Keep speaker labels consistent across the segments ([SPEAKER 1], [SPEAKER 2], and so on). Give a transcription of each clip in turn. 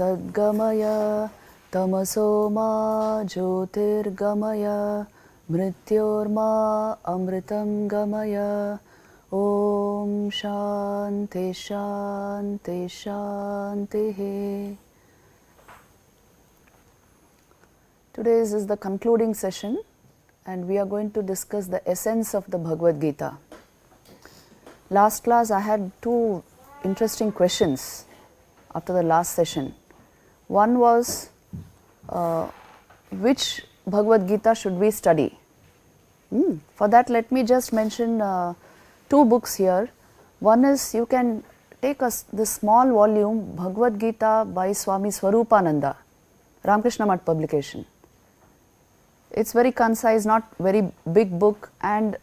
[SPEAKER 1] Sadgamaya tamasoma jyotirgamaya mrityorma amritam gamaya. Om Shanti Shanti Shanti. Today's is the concluding session and we are going to discuss the essence of the Bhagavad Gita. Last class I had two interesting questions after the last session. One was which Bhagavad Gita should we study? For that let me just mention two books here. One is you can take this small volume Bhagavad Gita by Swami Swarupananda, Ramakrishna Math publication. It's very concise, not very big book and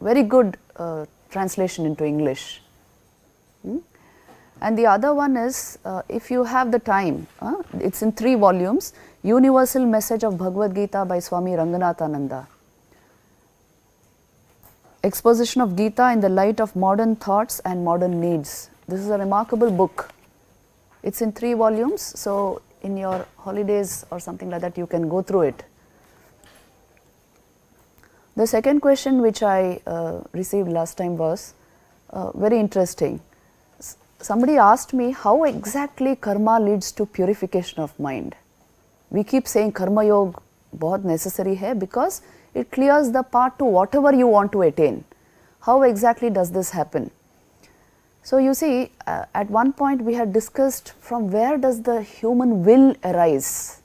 [SPEAKER 1] very good translation into English. And the other one is if you have the time, it's in 3 volumes, Universal Message of Bhagavad Gita by Swami Ranganathananda. Exposition of Gita in the light of modern thoughts and modern needs. This is a remarkable book. It's in 3 volumes, so in your holidays or something like that you can go through it. The second question which I received last time was very interesting. Somebody asked me how exactly karma leads to purification of mind. We keep saying karma yoga bahut necessary hai because it clears the path to whatever you want to attain. How exactly does this happen? So you see, at one point we had discussed from where does the human will arise.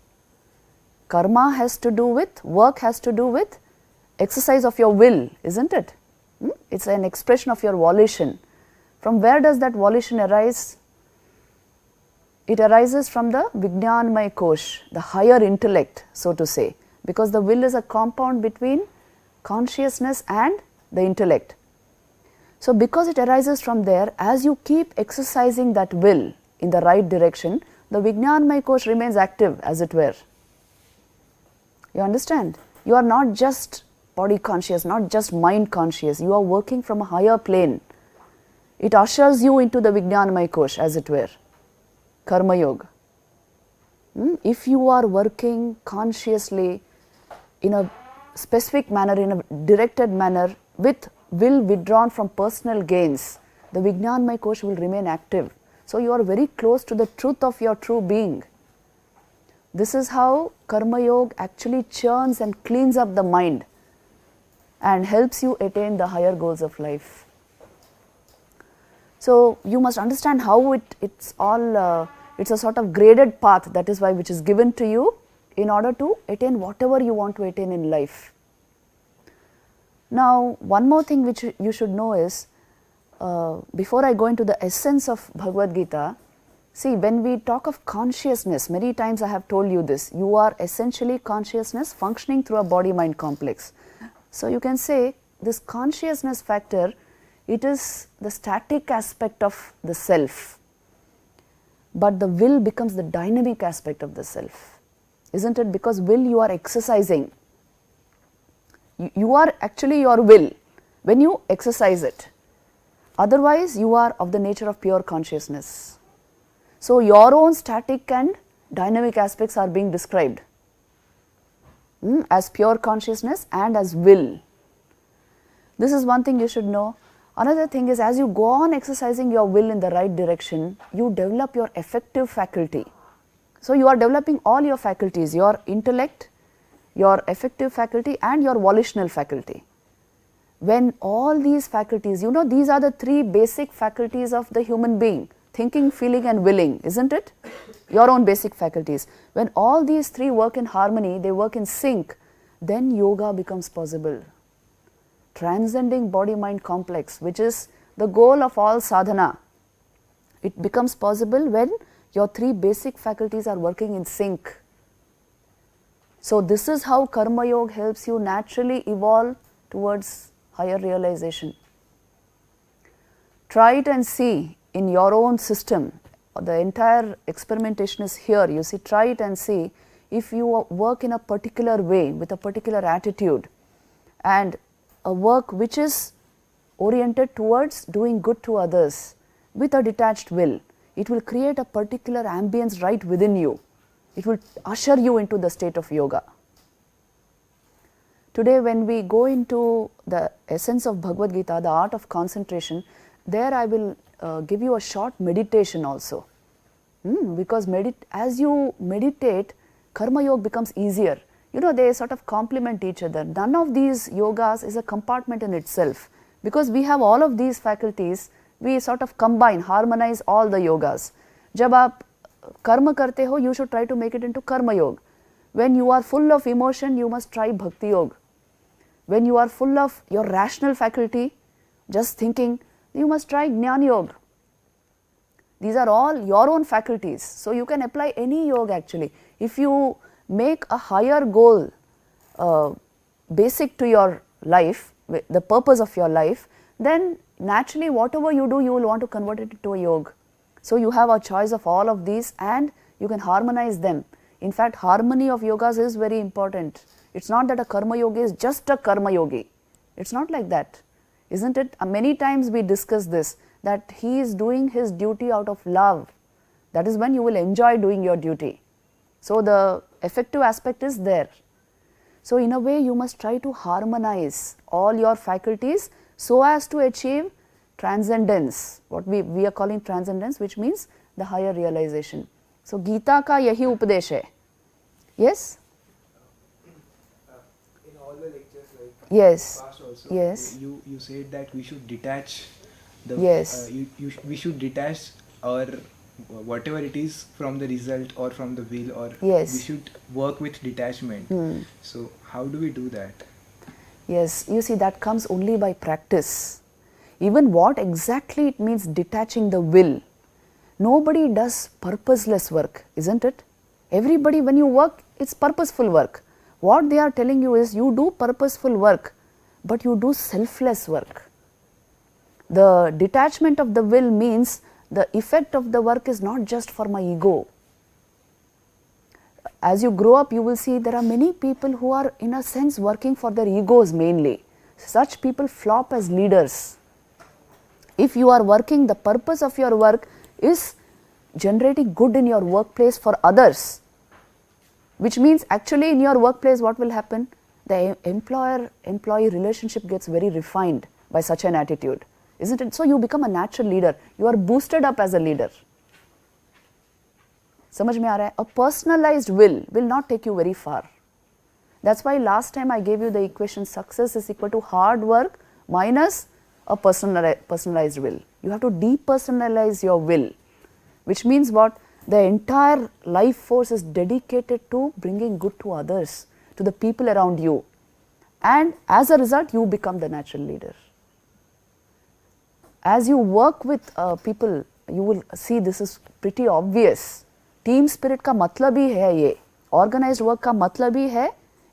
[SPEAKER 1] Karma has to do with, work has to do with exercise of your will, isn't it? It's an expression of your volition. From where does that volition arise? It arises from the Vijnanmaya Kosh, the higher intellect, so to say, because the will is a compound between consciousness and the intellect. So because it arises from there, as you keep exercising that will in the right direction, the Vijnanmaya Kosh remains active, as it were. You understand? You are not just body conscious, not just mind conscious, you are working from a higher plane. It ushers you into the Vijnanmaya Kosh, as it were, Karma Yoga. If you are working consciously in a specific manner, in a directed manner, with will withdrawn from personal gains, the Vijnanmaya Kosh will remain active. So you are very close to the truth of your true being. This is how Karma Yoga actually churns and cleans up the mind and helps you attain the higher goals of life. So you must understand how it's all, it's a sort of graded path, that is why which is given to you in order to attain whatever you want to attain in life. Now one more thing which you should know is, before I go into the essence of Bhagavad Gita, see, when we talk of consciousness, many times I have told you this, you are essentially consciousness functioning through a body-mind complex. So you can say this consciousness factor, it is the static aspect of the self, but the will becomes the dynamic aspect of the self, isn't it? Because will you are exercising, you are actually your will when you exercise it, otherwise you are of the nature of pure consciousness. So your own static and dynamic aspects are being described as pure consciousness and as will. This is one thing you should know. Another thing is, as you go on exercising your will in the right direction, you develop your affective faculty. So you are developing all your faculties, your intellect, your affective faculty and your volitional faculty. When all these faculties, you know, these are the 3 basic faculties of the human being, thinking, feeling and willing, isn't it? Your own basic faculties. When all these 3 work in harmony, they work in sync, then yoga becomes possible. Transcending body-mind complex, which is the goal of all sadhana, it becomes possible when your 3 basic faculties are working in sync. So this is how Karma Yoga helps you naturally evolve towards higher realization. Try it and see in your own system. The entire experimentation is here. You see, try it and see if you work in a particular way with a particular attitude and a work which is oriented towards doing good to others with a detached will. it will create a particular ambience right within you. It will usher you into the state of yoga. Today when we go into the essence of Bhagavad Gita, the art of concentration, there I will give you a short meditation also. Because as you meditate, Karma Yoga becomes easier. You know, they sort of complement each other. None of these yogas is a compartment in itself. Because we have all of these faculties, we sort of combine, harmonize all the yogas. जब आप कर्म करते हो, you should try to make it into Karma Yoga. When you are full of emotion, you must try Bhakti Yoga. When you are full of your rational faculty, just thinking, you must try Jnana Yoga. These are all your own faculties. So you can apply any yoga actually. If you make a higher goal basic to your life, the purpose of your life, then naturally whatever you do, you will want to convert it into a yoga. So you have a choice of all of these and you can harmonize them. In fact, harmony of yogas is very important. It's not that a karma yogi is just a karma yogi. It's not like that, isn't it? Many times we discuss this, that he is doing his duty out of love. That is when you will enjoy doing your duty. So the effective aspect is there. So in a way you must try to harmonize all your faculties so as to achieve transcendence, what we are calling transcendence, which means the higher realization. So Gita ka yahi upadesh hai. Yes?
[SPEAKER 2] In all the lectures, like
[SPEAKER 1] yes,
[SPEAKER 2] past also,
[SPEAKER 1] yes,
[SPEAKER 2] you said that we should detach the
[SPEAKER 1] yes,
[SPEAKER 2] we should detach our whatever it is from the result or from the will, or
[SPEAKER 1] yes,
[SPEAKER 2] we should work with detachment. So how do we do that?
[SPEAKER 1] Yes, you see, that comes only by practice. Even what exactly it means detaching the will. Nobody does purposeless work, isn't it? Everybody, when you work, it's purposeful work. What they are telling you is you do purposeful work, but you do selfless work. The detachment of the will means the effect of the work is not just for my ego. As you grow up, you will see there are many people who are in a sense working for their egos mainly. Such people flop as leaders. If you are working, the purpose of your work is generating good in your workplace for others, which means actually in your workplace what will happen? The employer-employee relationship gets very refined by such an attitude, isn't it? So you become a natural leader. You are boosted up as a leader. समझ में आ रहा है? A personalized will not take you very far. That's why last time I gave you the equation success is equal to hard work minus a personalized will. You have to depersonalize your will, which means what? The entire life force is dedicated to bringing good to others, to the people around you. And as a result, you become the natural leader. As you work with people, you will see this is pretty obvious. Team spirit का मतलब ही है ये, organised work का मतलब ही है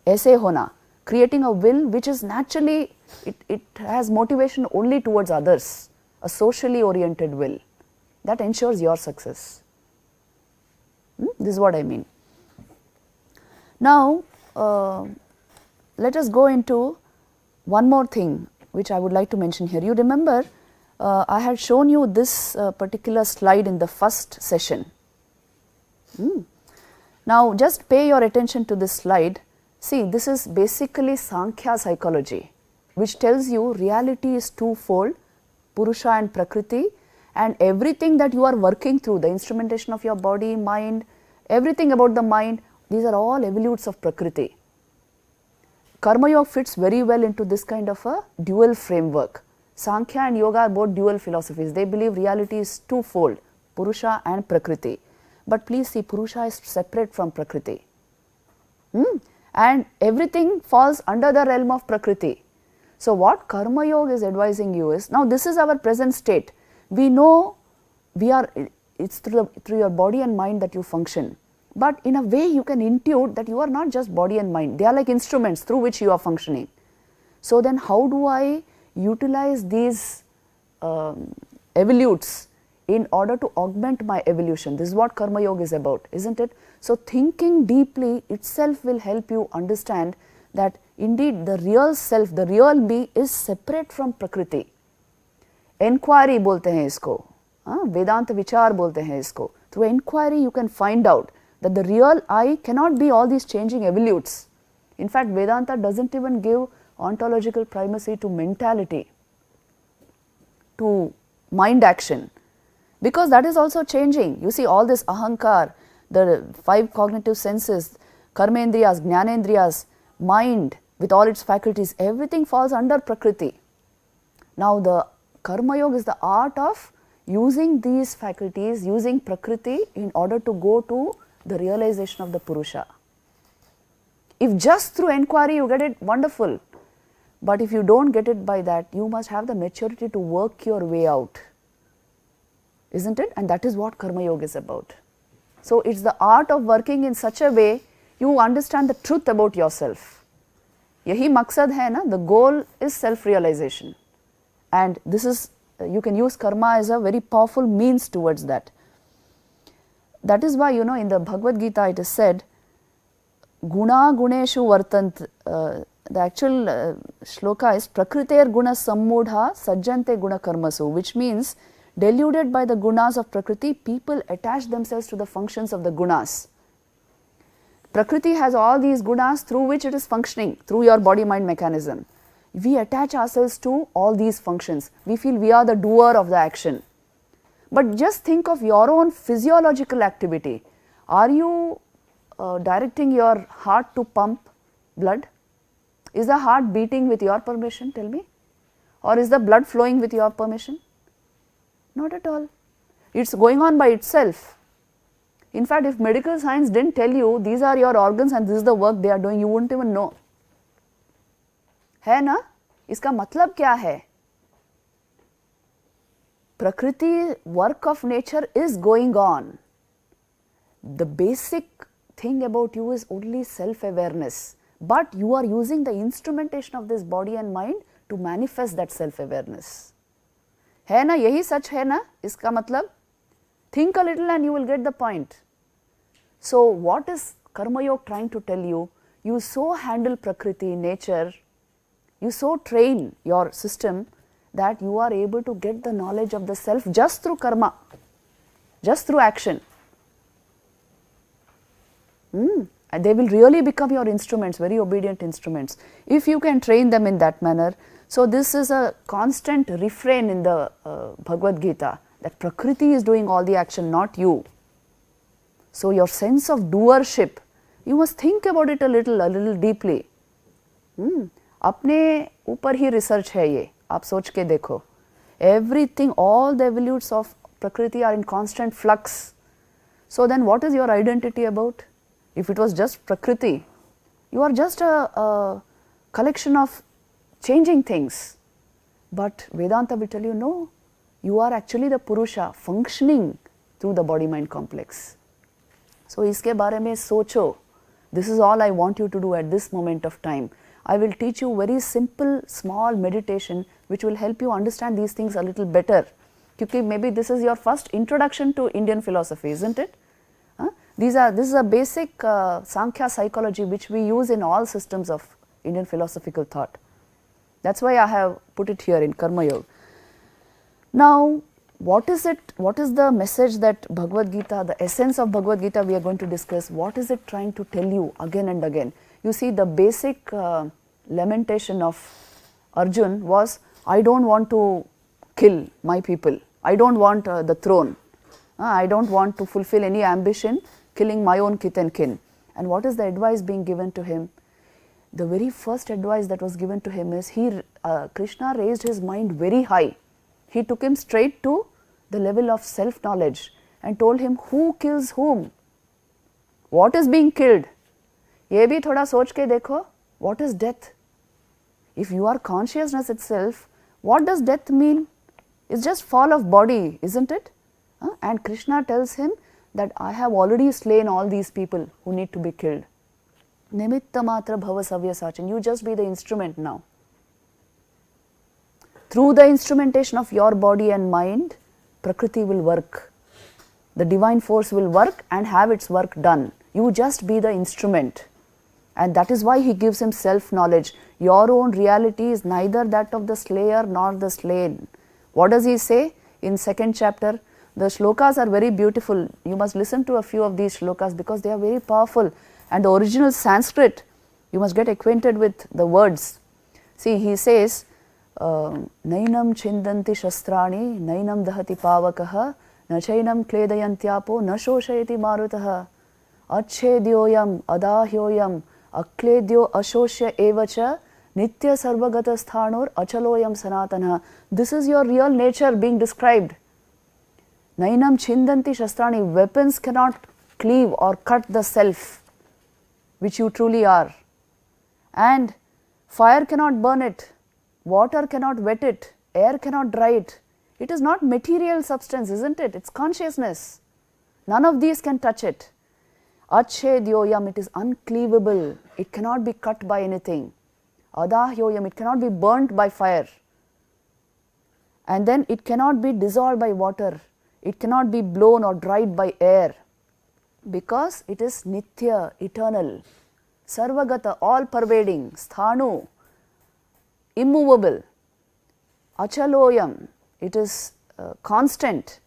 [SPEAKER 1] ऐसे होना, creating a will which is naturally, it has motivation only towards others, a socially oriented will that ensures your success. This is what I mean. Now, let us go into one more thing which I would like to mention here. You remember, I had shown you this particular slide in the first session. Now, just pay your attention to this slide. See, this is basically Sankhya psychology, which tells you reality is twofold, Purusha and Prakriti, and everything that you are working through, the instrumentation of your body, mind, everything about the mind, these are all evolutes of Prakriti. Karma Yoga fits very well into this kind of a dual framework. Sankhya and Yoga are both dual philosophies. They believe reality is twofold, Purusha and Prakriti. But please see, Purusha is separate from Prakriti. And everything falls under the realm of Prakriti. So what Karma Yoga is advising you is, now this is our present state. We know it's through your body and mind that you function. But in a way you can intuit that you are not just body and mind. They are like instruments through which you are functioning. So then how do I utilize these evolutes in order to augment my evolution? This is what Karma Yoga is about, isn't it? So thinking deeply itself will help you understand that indeed the real self, the real me is separate from Prakriti. Enquiry बोलते हैं इसको. वेदांत विचार बोलते हैं इसको. Through inquiry you can find out that the real I cannot be all these changing evolutes. In fact, Vedanta doesn't even give ontological primacy to mentality, to mind action, because that is also changing. You see all this ahankar, the 5 cognitive senses, karmendriyas, jnanendriyas, mind with all its faculties, everything falls under Prakriti. Now the Karma Yoga is the art of using these faculties, using Prakriti in order to go to the realization of the Purusha. If just through inquiry you get it, wonderful. But if you don't get it by that, you must have the maturity to work your way out. Isn't it? And that is what Karma Yoga is about. So it's the art of working in such a way you understand the truth about yourself. Yahi maqsad hai na, the goal is self-realization. And this is, you can use karma as a very powerful means towards that. That is why, you know, in the Bhagavad Gita it is said, Guna guneshu vartant, the actual shloka is Prakriter guna sammudha sajjante guna karmasu, which means deluded by the gunas of Prakriti, people attach themselves to the functions of the gunas. Prakriti has all these gunas through which it is functioning, through your body-mind mechanism. We attach ourselves to all these functions. We feel we are the doer of the action. But just think of your own physiological activity. Are you directing your heart to pump blood? Is the heart beating with your permission? Tell me. Or is the blood flowing with your permission? Not at all. It's going on by itself. In fact, if medical science didn't tell you these are your organs and this is the work they are doing, you wouldn't even know. है ना? इसका मतलब क्या है? Prakriti, work of nature is going on. The basic thing about you is only self-awareness, but you are using the instrumentation of this body and mind to manifest that self-awareness. है ना? यही सच है ना? इसका मतलब think a little and you will get the point. So what is Karma Yoga trying to tell you? You so handle Prakriti, nature, you so train your system that you are able to get the knowledge of the self just through karma, just through action. And they will really become your instruments, very obedient instruments, if you can train them in that manner. So this is a constant refrain in the Bhagavad Gita, that Prakriti is doing all the action, not you. So your sense of doership, you must think about it a little deeply. अपने ऊपर ही research है ये, आप सोच के देखो. Everything, all the evolutes of Prakriti are in constant flux. So then what is your identity about? If it was just Prakriti, you are just a collection of changing things. But Vedanta will tell you, no, you are actually the Purusha functioning through the body-mind complex. So इसके बारे में सोचो. This is all I want you to do at this moment of time. I will teach you very simple, small meditation which will help you understand these things a little better. Because maybe this is your first introduction to Indian philosophy, isn't it? This is a basic Sankhya psychology which we use in all systems of Indian philosophical thought. That's why I have put it here in Karma Yoga. Now, what is it? What is the message that Bhagavad Gita, the essence of Bhagavad Gita we are going to discuss, what is it trying to tell you again and again? You see, the basic lamentation of Arjun was, I don't want to kill my people, I don't want the throne, I don't want to fulfill any ambition killing my own kith and kin. And what is the advice being given to him? The very first advice that was given to him is, Krishna raised his mind very high. He took him straight to the level of self-knowledge and told him who kills whom, what is being killed. ये भी थोड़ा सोच के देखो, what is death? If you are consciousness itself, what does death mean? It's just fall of body, isn't it? And Krishna tells him that I have already slain all these people who need to be killed. Nimitta matra bhava savya sachin, you just be the instrument now. Through the instrumentation of your body and mind, Prakriti will work. The divine force will work and have its work done. You just be the instrument. And that is why he gives him self-knowledge. Your own reality is neither that of the slayer nor the slain. What does he say in second chapter? The shlokas are very beautiful. You must listen to a few of these shlokas because they are very powerful. And the original Sanskrit, you must get acquainted with the words. See, he says, Nainam chindanti shastrani, nainam dahati pavakaha, na chainam kledayantyapo, na shoshayati marutaha, achedyoyam adahyoyam, akledyo ashoshya evacha, nitya sarvagata sthanor achaloyam sanatana. This is your real nature being described. Nainam chindanti shastrani, weapons cannot cleave or cut the self, which you truly are. And fire cannot burn it, water cannot wet it, air cannot dry it. It is not material substance, isn't it? It's consciousness. None of these can touch it. Achedyoyam, it is uncleavable. It cannot be cut by anything. Adahyoyam, it cannot be burnt by fire. And then it cannot be dissolved by water. It cannot be blown or dried by air. Because it is nitya, eternal. Sarvagata, all pervading. Sthanu, immovable. Achaloyam, it is constant,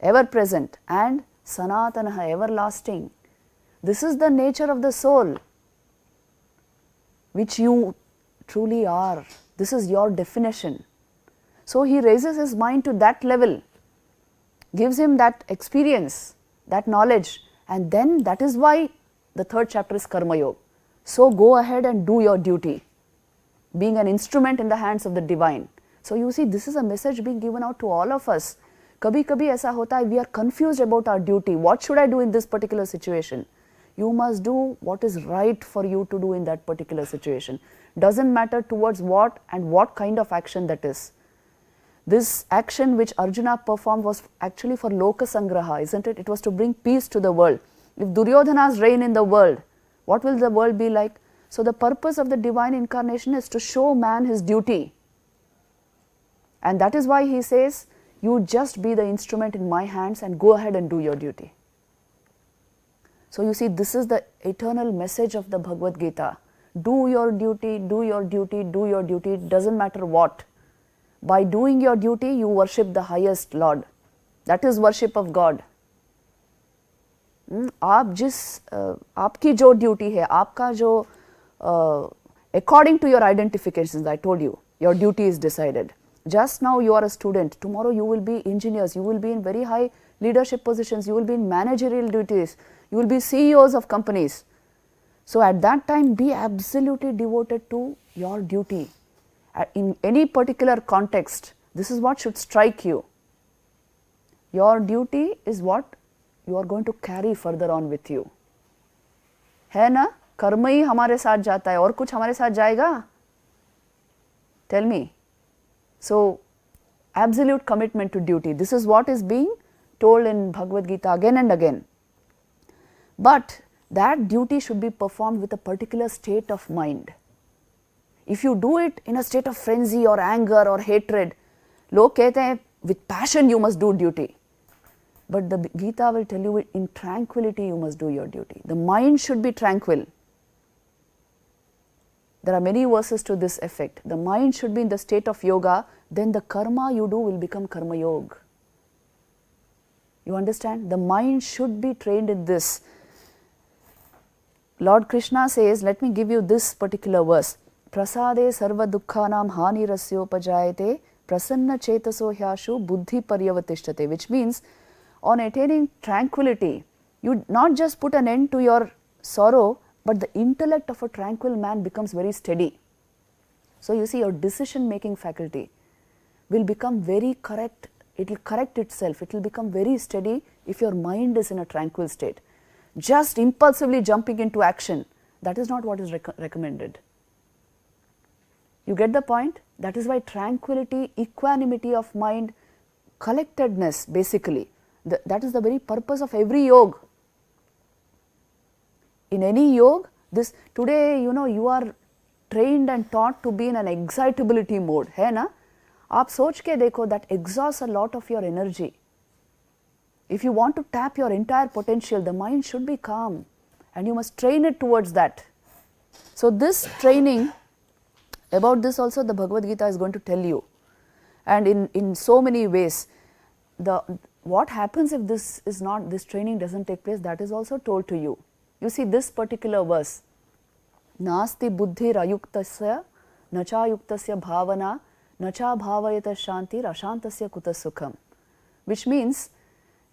[SPEAKER 1] ever present. And sanatanaha, everlasting. This is the nature of the soul, which you truly are. This is your definition. So he raises his mind to that level, gives him that experience, that knowledge, and then that is why the third chapter is Karma Yoga. So go ahead and do your duty, being an instrument in the hands of the divine. So you see, this is a message being given out to all of us. Kabhi kabhi aisa hota hai, we are confused about our duty. What should I do in this particular situation? You must do what is right for you to do in that particular situation. Doesn't matter towards what and what kind of action that is. This action which Arjuna performed was actually for Loka Sangraha, isn't it? It was to bring peace to the world. If Duryodhana's reign in the world, what will the world be like? So the purpose of the divine incarnation is to show man his duty. And that is why he says, you just be the instrument in my hands and go ahead and do your duty. So you see, this is the eternal message of the Bhagavad Gita. Do your duty, do your duty, do your duty, it doesn't matter what. By doing your duty, you worship the highest Lord. That is worship of God. आपकी जो duty है, आपका जो according to your identifications, I told you, your duty is decided. Just now you are a student, tomorrow you will be engineers, you will be in very high leadership positions, you will be in managerial duties, you will be CEOs of companies. So at that time, be absolutely devoted to your duty. In any particular context, this is what should strike you. Your duty is what you are going to carry further on with you. है ना? कर्म ही हमारे साथ जाता है, और कुछ हमारे साथ जाएगा? Tell me. So, absolute commitment to duty. This is what is being told in Bhagavad Gita again and again. But that duty should be performed with a particular state of mind. If you do it in a state of frenzy or anger or hatred, लोग कहते हैं with passion you must do duty. But the Gita will tell you in tranquility you must do your duty. The mind should be tranquil. There are many verses to this effect. The mind should be in the state of yoga, then the karma you do will become karma yoga. You understand? The mind should be trained in this. Lord Krishna says, let me give you this particular verse. Prasade sarva dukkhanam hani rasyopajayate prasanna chetaso hyashu buddhi paryavatishtate, which means on attaining tranquility, you not just put an end to your sorrow, but the intellect of a tranquil man becomes very steady. So you see, your decision making faculty will become very correct, it will correct itself, it will become very steady if your mind is in a tranquil state. Just impulsively jumping into action, that is not what is recommended. You get the point? That is why tranquility, equanimity of mind, collectedness basically, that is the very purpose of every yoga. In any yoga, this today you are trained and taught to be in an excitability mode, है ना? आप सोच के देखो, that exhausts a lot of your energy. If you want to tap your entire potential, the mind should be calm and you must train it towards that. So this training, about this also the Bhagavad Gita is going to tell you, and in so many ways. what happens if this training doesn't take place, that is also told to you. You see this particular verse, Nasti buddhir ayuktasya nacha yuktasya bhavana nacha bhavayata shantir ashantasya kuta sukham, which means,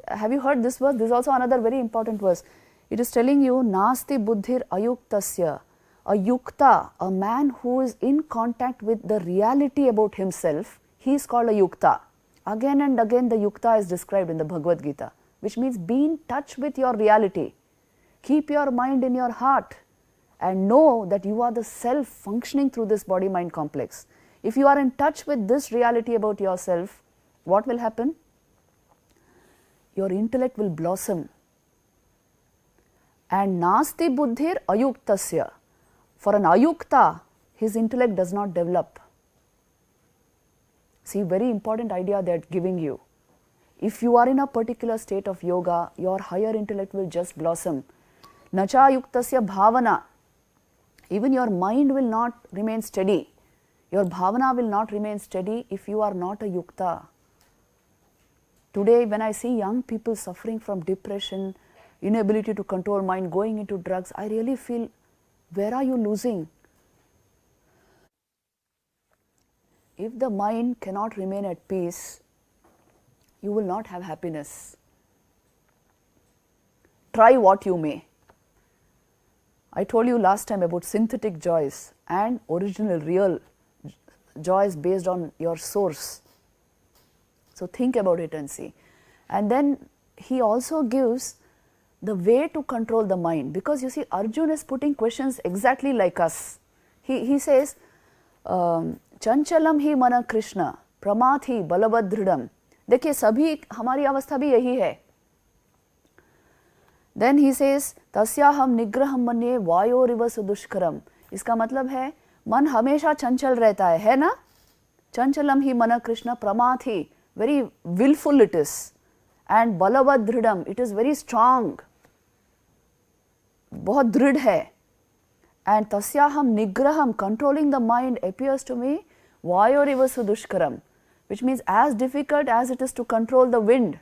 [SPEAKER 1] have you heard this verse? This is also another very important verse. It is telling you, Nasti buddhir ayuktasya, a yukta, a man who is in contact with the reality about himself, he is called a yukta. Again and again the yukta is described in the Bhagavad Gita, which means be in touch with your reality. Keep your mind in your heart and know that you are the self functioning through this body-mind complex. If you are in touch with this reality about yourself, what will happen? Your intellect will blossom. And nasti buddhir ayuktasya. For an ayukta, his intellect does not develop. See, very important idea they are giving you. If you are in a particular state of yoga, your higher intellect will just blossom. Nacha yuktasya bhavana. Even your mind will not remain steady. Your bhavana will not remain steady if you are not a yukta. Today, when I see young people suffering from depression, inability to control mind, going into drugs, I really feel, where are you losing? If the mind cannot remain at peace, you will not have happiness. Try what you may. I told you last time about synthetic joys and original, real joys based on your source. So think about it and see. And then he also gives the way to control the mind, because you see Arjuna is putting questions exactly like us. He says, चंचलम ही मन कृष्ण प्रमाथ ही बलवत दृढ़म. देखिए सभी हमारी अवस्था भी यही है. देन ही सेज तस्याहम निग्रहम मन्ये वायोरिव सुदुष्करम. इसका मतलब है मन हमेशा चंचल रहता है ना. चंचलम ही मन कृष्ण प्रमाथ ही, very wilful it is, and बलवत दृढ़म, इट इज वेरी स्ट्रांग, बहुत दृढ़ है. And tasyaham nigraham, controlling the mind, appears to me vayoriva sudushkaram, which means as difficult as it is to control the wind.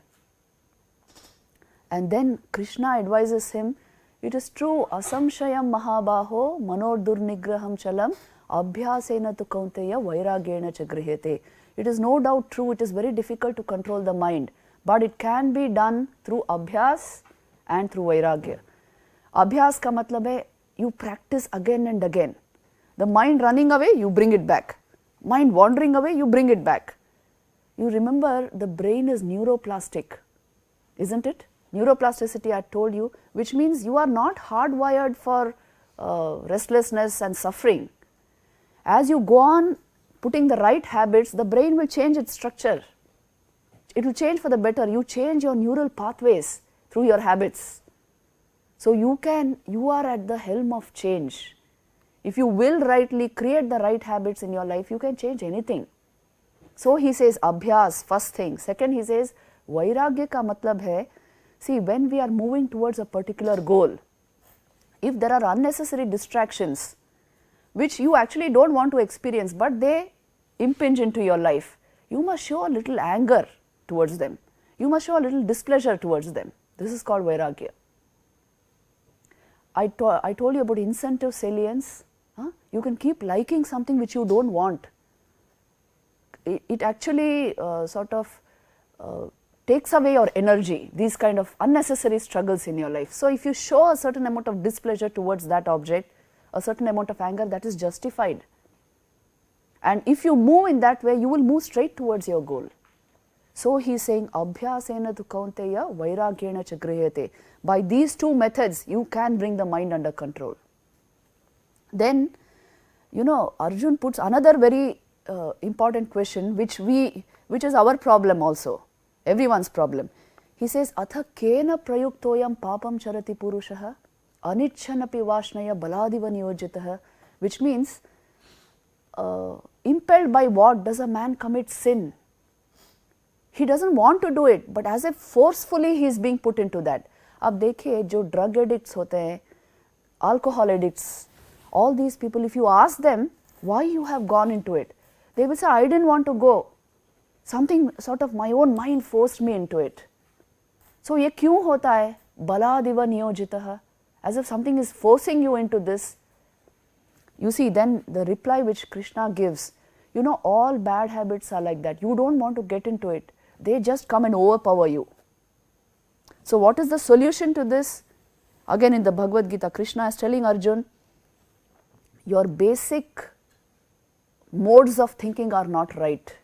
[SPEAKER 1] And then Krishna advises him, it is true, asamshayam mahabaho manodur nigraham chalam abhyasena tu kaunteya vairagyena cha grihete. It is no doubt true, it is very difficult to control the mind, but it can be done through abhyas and through vairagya. Abhyas ka matlab hai, you practice again and again. The mind running away, you bring it back. Mind wandering away, you bring it back. You remember the brain is neuroplastic, isn't it? Neuroplasticity I told you, which means you are not hardwired for restlessness and suffering. As you go on putting the right habits, the brain will change its structure. It will change for the better. You change your neural pathways through your habits. So you are at the helm of change. If you will rightly create the right habits in your life, you can change anything. So he says abhyas, first thing. Second he says vairagya ka matlab hai, see when we are moving towards a particular goal, if there are unnecessary distractions which you actually don't want to experience but they impinge into your life, you must show a little anger towards them. You must show a little displeasure towards them. This is called vairagya. I told you about incentive salience. You can keep liking something which you don't want. It actually takes away your energy, these kind of unnecessary struggles in your life. So if you show a certain amount of displeasure towards that object, a certain amount of anger, that is justified. And if you move in that way, you will move straight towards your goal. So he is saying, abhyasena tu kaunteya vairagyena cha grihete. By these two methods, you can bring the mind under control. Then, Arjun puts another very important question, which is our problem also, everyone's problem. He says, atha kena prayuktoyam papam charati purushaha anichchanapi vashnaya baladiva niyojitaha, which means, impelled by what does a man commit sin? He doesn't want to do it, but as if forcefully he is being put into that. अब देखिए जो drug addicts होते हैं, alcohol addicts, all these people, if you ask them why you have gone into it, they will say, I didn't want to go. Something sort of my own mind forced me into it. So ये क्यों होता है? बलादिव नियोजितः, as if something is forcing you into this. You see, then the reply which Krishna gives, you know, all bad habits are like that. You don't want to get into it. They just come and overpower you. So what is the solution to this? Again in the Bhagavad Gita, Krishna is telling Arjun, your basic modes of thinking are not right.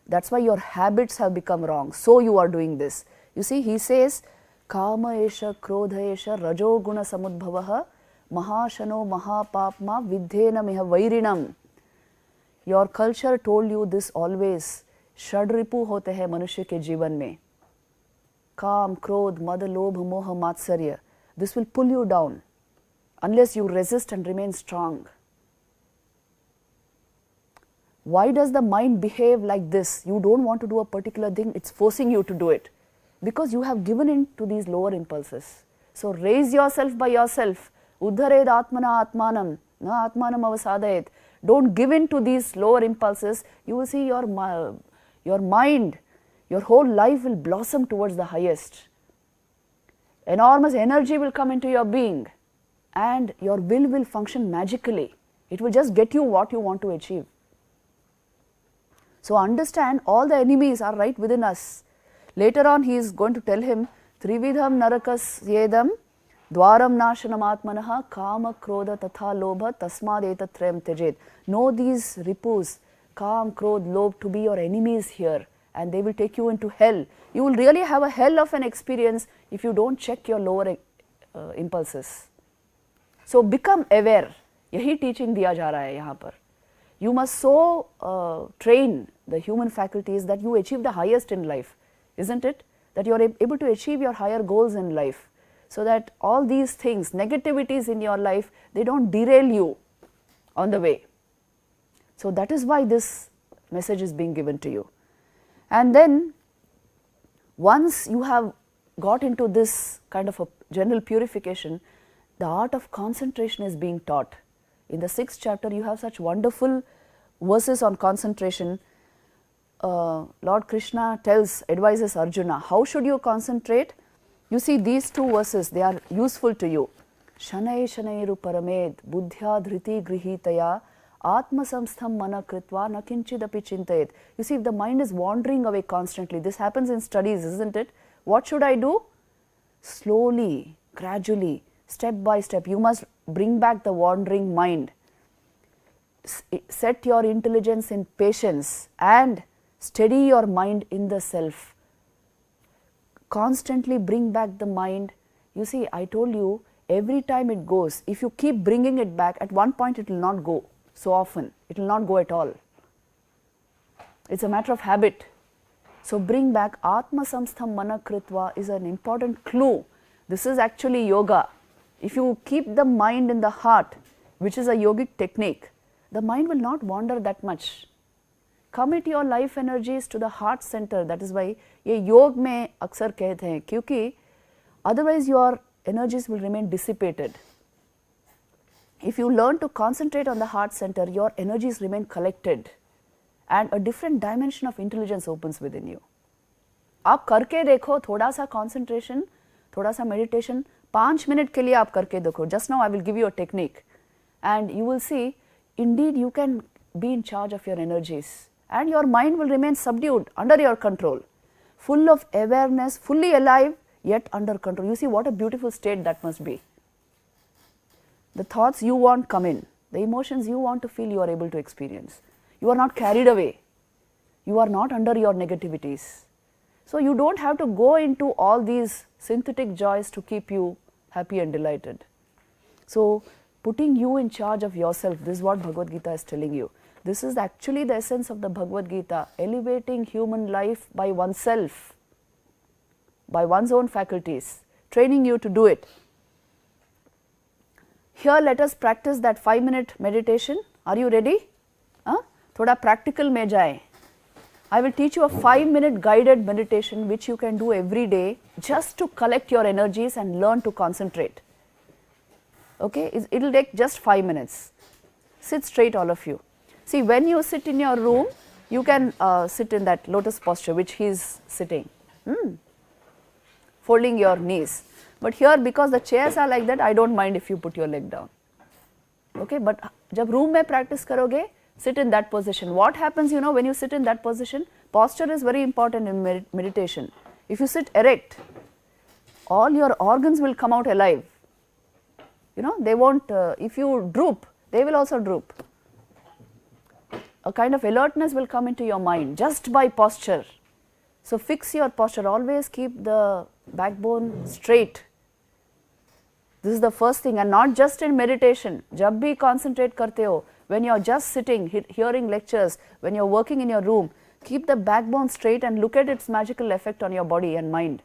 [SPEAKER 1] That's why your habits have become wrong. So you are doing this. You see, he says, Kama esha krodha esha rajo guna samudbhavaha mahashano mahapapma vidhena miha vairinam. Your culture told you this always. Shadripu hote hai manusya ke जीवन में. Kam, krodh, mad, lobh, moha, matsarya. This will pull you down unless you resist and remain strong. Why does the mind behave like this? You don't want to do a particular thing, it's forcing you to do it. Because you have given in to these lower impulses. So raise yourself by yourself. Uddhared atmana atmanam, na atmanam avasadayet. Don't give in to these lower impulses. You will see your mind, your whole life will blossom towards the highest. Enormous energy will come into your being and your will function magically. It will just get you what you want to achieve. So understand, all the enemies are right within us. Later on he is going to tell him, Trividham narakas yedam dwaram nashanam atmanaha kama krodha tatha lobha tasmad etatrayam tejet. Know these ripus, kam, krodh, lobh, to be your enemies here, and they will take you into hell. You will really have a hell of an experience if you don't check your lower impulses. So become aware. यही teaching दिया जा रहा है यहाँ पर. You must so train the human faculties that you achieve the highest in life, isn't it? That you are able to achieve your higher goals in life, so that all these things, negativities in your life, they don't derail you on the way. So that is why this message is being given to you. And then once you have got into this kind of a general purification, the art of concentration is being taught. In the 6th chapter, you have such wonderful verses on concentration. Lord Krishna advises Arjuna, how should you concentrate? You see these 2 verses, they are useful to you. Shanai shanairu paramed buddhya dhriti grihitaya atma samstham mana kritva na kinchidapi chintayet. You see, if the mind is wandering away constantly, this happens in studies, isn't it? What should I do? Slowly, gradually, step by step, you must bring back the wandering mind. Set your intelligence in patience and steady your mind in the self. Constantly bring back the mind. You see, I told you, every time it goes, if you keep bringing it back, at one point it will not go so often. It will not go at all. It's a matter of habit. So bring back Atma Samstham Mana Kritva is an important clue. This is actually yoga. If you keep the mind in the heart, which is a yogic technique, the mind will not wander that much. Commit your life energies to the heart center. That is why ये योग में अक्सर कहते हैं, क्योंकि otherwise your energies will remain dissipated. If you learn to concentrate on the heart center, your energies remain collected and a different dimension of intelligence opens within you. आप करके देखो, थोड़ा सा concentration, थोड़ा सा meditation, 5 minutes के लिए आप करके देखो. Just now I will give you a technique and you will see, indeed you can be in charge of your energies and your mind will remain subdued, under your control, full of awareness, fully alive, yet under control. You see what a beautiful state that must be. The thoughts you want come in, the emotions you want to feel, you are able to experience. You are not carried away, you are not under your negativities. So you don't have to go into all these synthetic joys to keep you happy and delighted. So putting you in charge of yourself, this is what Bhagavad Gita is telling you. This is actually the essence of the Bhagavad Gita, elevating human life by oneself, by one's own faculties, training you to do it. Here let us practice that 5-minute meditation. Are you ready? Thoda practical mein jaye. I will teach you a 5-minute guided meditation which you can do every day just to collect your energies and learn to concentrate. Okay, it will take just 5 minutes. Sit straight, all of you. See, when you sit in your room, you can sit in that lotus posture which he is sitting. folding your knees. But here, because the chairs are like that, I don't mind if you put your leg down. Okay, but जब room में practice करोगे, sit in that position. What happens, you know, when you sit in that position? Posture is very important in meditation. If you sit erect, all your organs will come out alive. You know, they won't, if you droop, they will also droop. A kind of alertness will come into your mind just by posture. So fix your posture, always keep the backbone straight. This is the first thing, and not just in meditation. जब भी concentrate करते हो, when you are just sitting, hearing lectures, when you are working in your room, keep the backbone straight and look at its magical effect on your body and mind.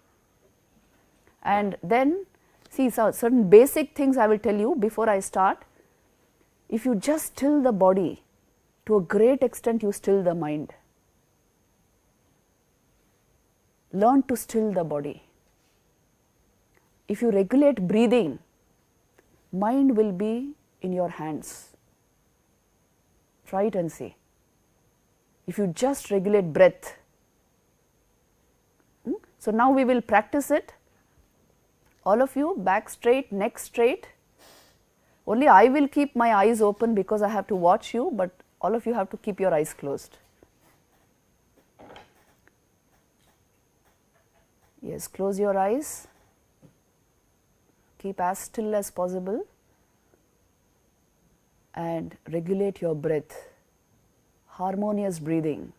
[SPEAKER 1] And then, see, certain basic things I will tell you before I start. If you just still the body, to a great extent you still the mind. Learn to still the body. If you regulate breathing, mind will be in your hands. Try it and see. If you just regulate breath. So now we will practice it. All of you, back straight, neck straight. Only I will keep my eyes open because I have to watch you, but all of you have to keep your eyes closed. Yes, close your eyes. Keep as still as possible and regulate your breath. Harmonious breathing.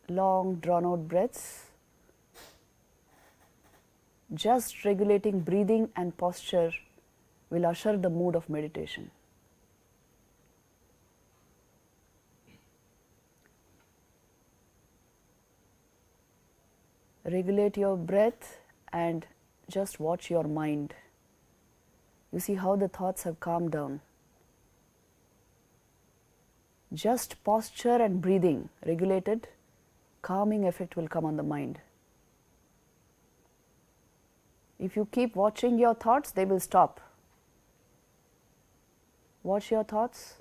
[SPEAKER 1] Long drawn out breaths. Just regulating breathing and posture will usher the mood of meditation. Regulate your breath and just watch your mind. You see how the thoughts have calmed down. Just posture and breathing regulated, calming effect will come on the mind. If you keep watching your thoughts, they will stop. Watch your thoughts,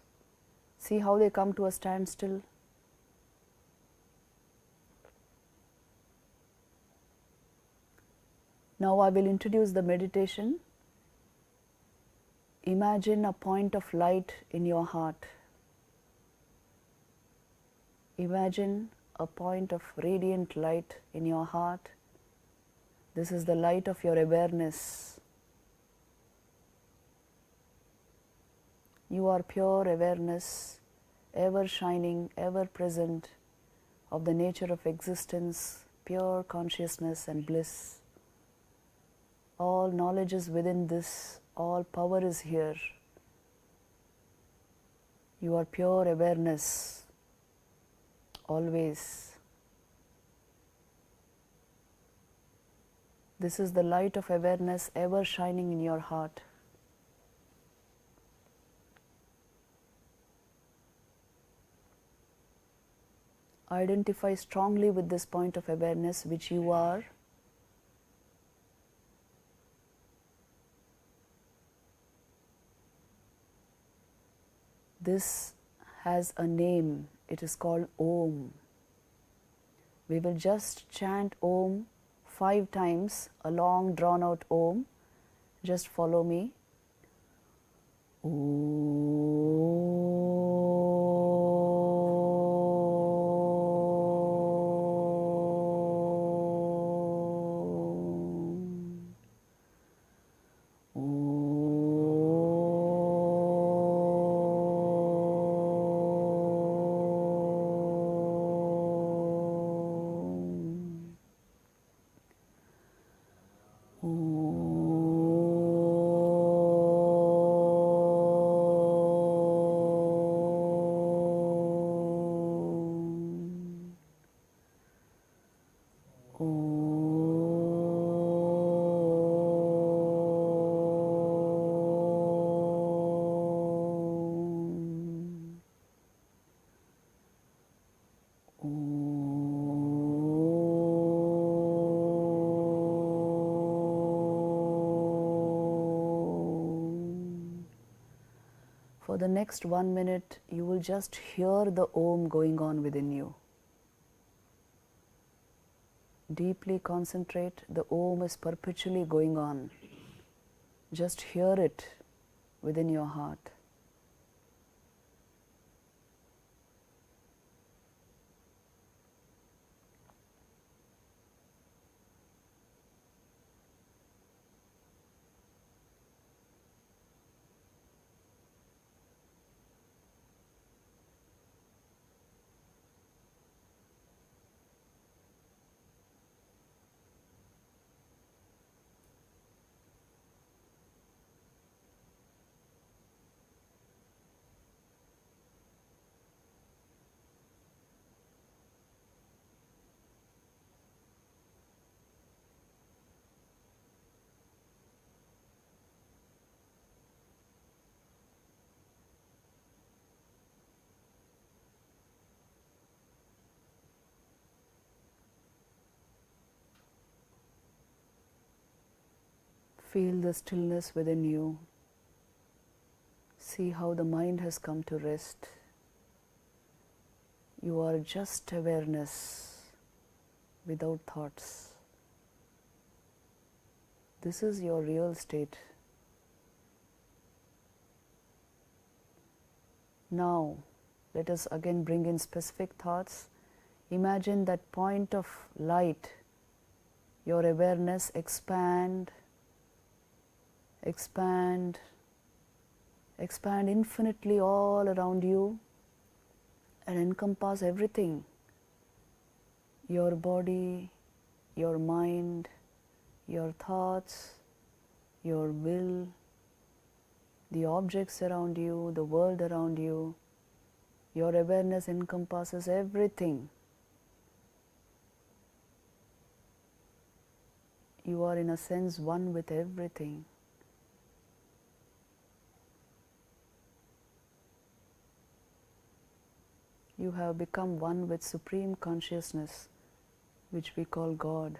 [SPEAKER 1] see how they come to a standstill. Now I will introduce the meditation. Imagine a point of light in your heart. Imagine a point of radiant light in your heart. This is the light of your awareness. You are pure awareness, ever shining, ever present, of the nature of existence, pure consciousness and bliss. All knowledge is within this, all power is here. You are pure awareness, always. This is the light of awareness ever shining in your heart. Identify strongly with this point of awareness which you are. This has a name, it is called Om. We will just chant Om 5 times, a long drawn out Om. Just follow me. For the next 1 minute, you will just hear the Om going on within you. Deeply concentrate, the Om is perpetually going on. Just hear it within your heart. Feel the stillness within you. See how the mind has come to rest. You are just awareness without thoughts. This is your real state. Now, let us again bring in specific thoughts. Imagine that point of light, your awareness expand infinitely all around you and encompass everything. Your body, your mind, your thoughts, your will, the objects around you, the world around you. Your awareness encompasses everything. You are in a sense one with everything. You have become one with Supreme Consciousness, which we call God.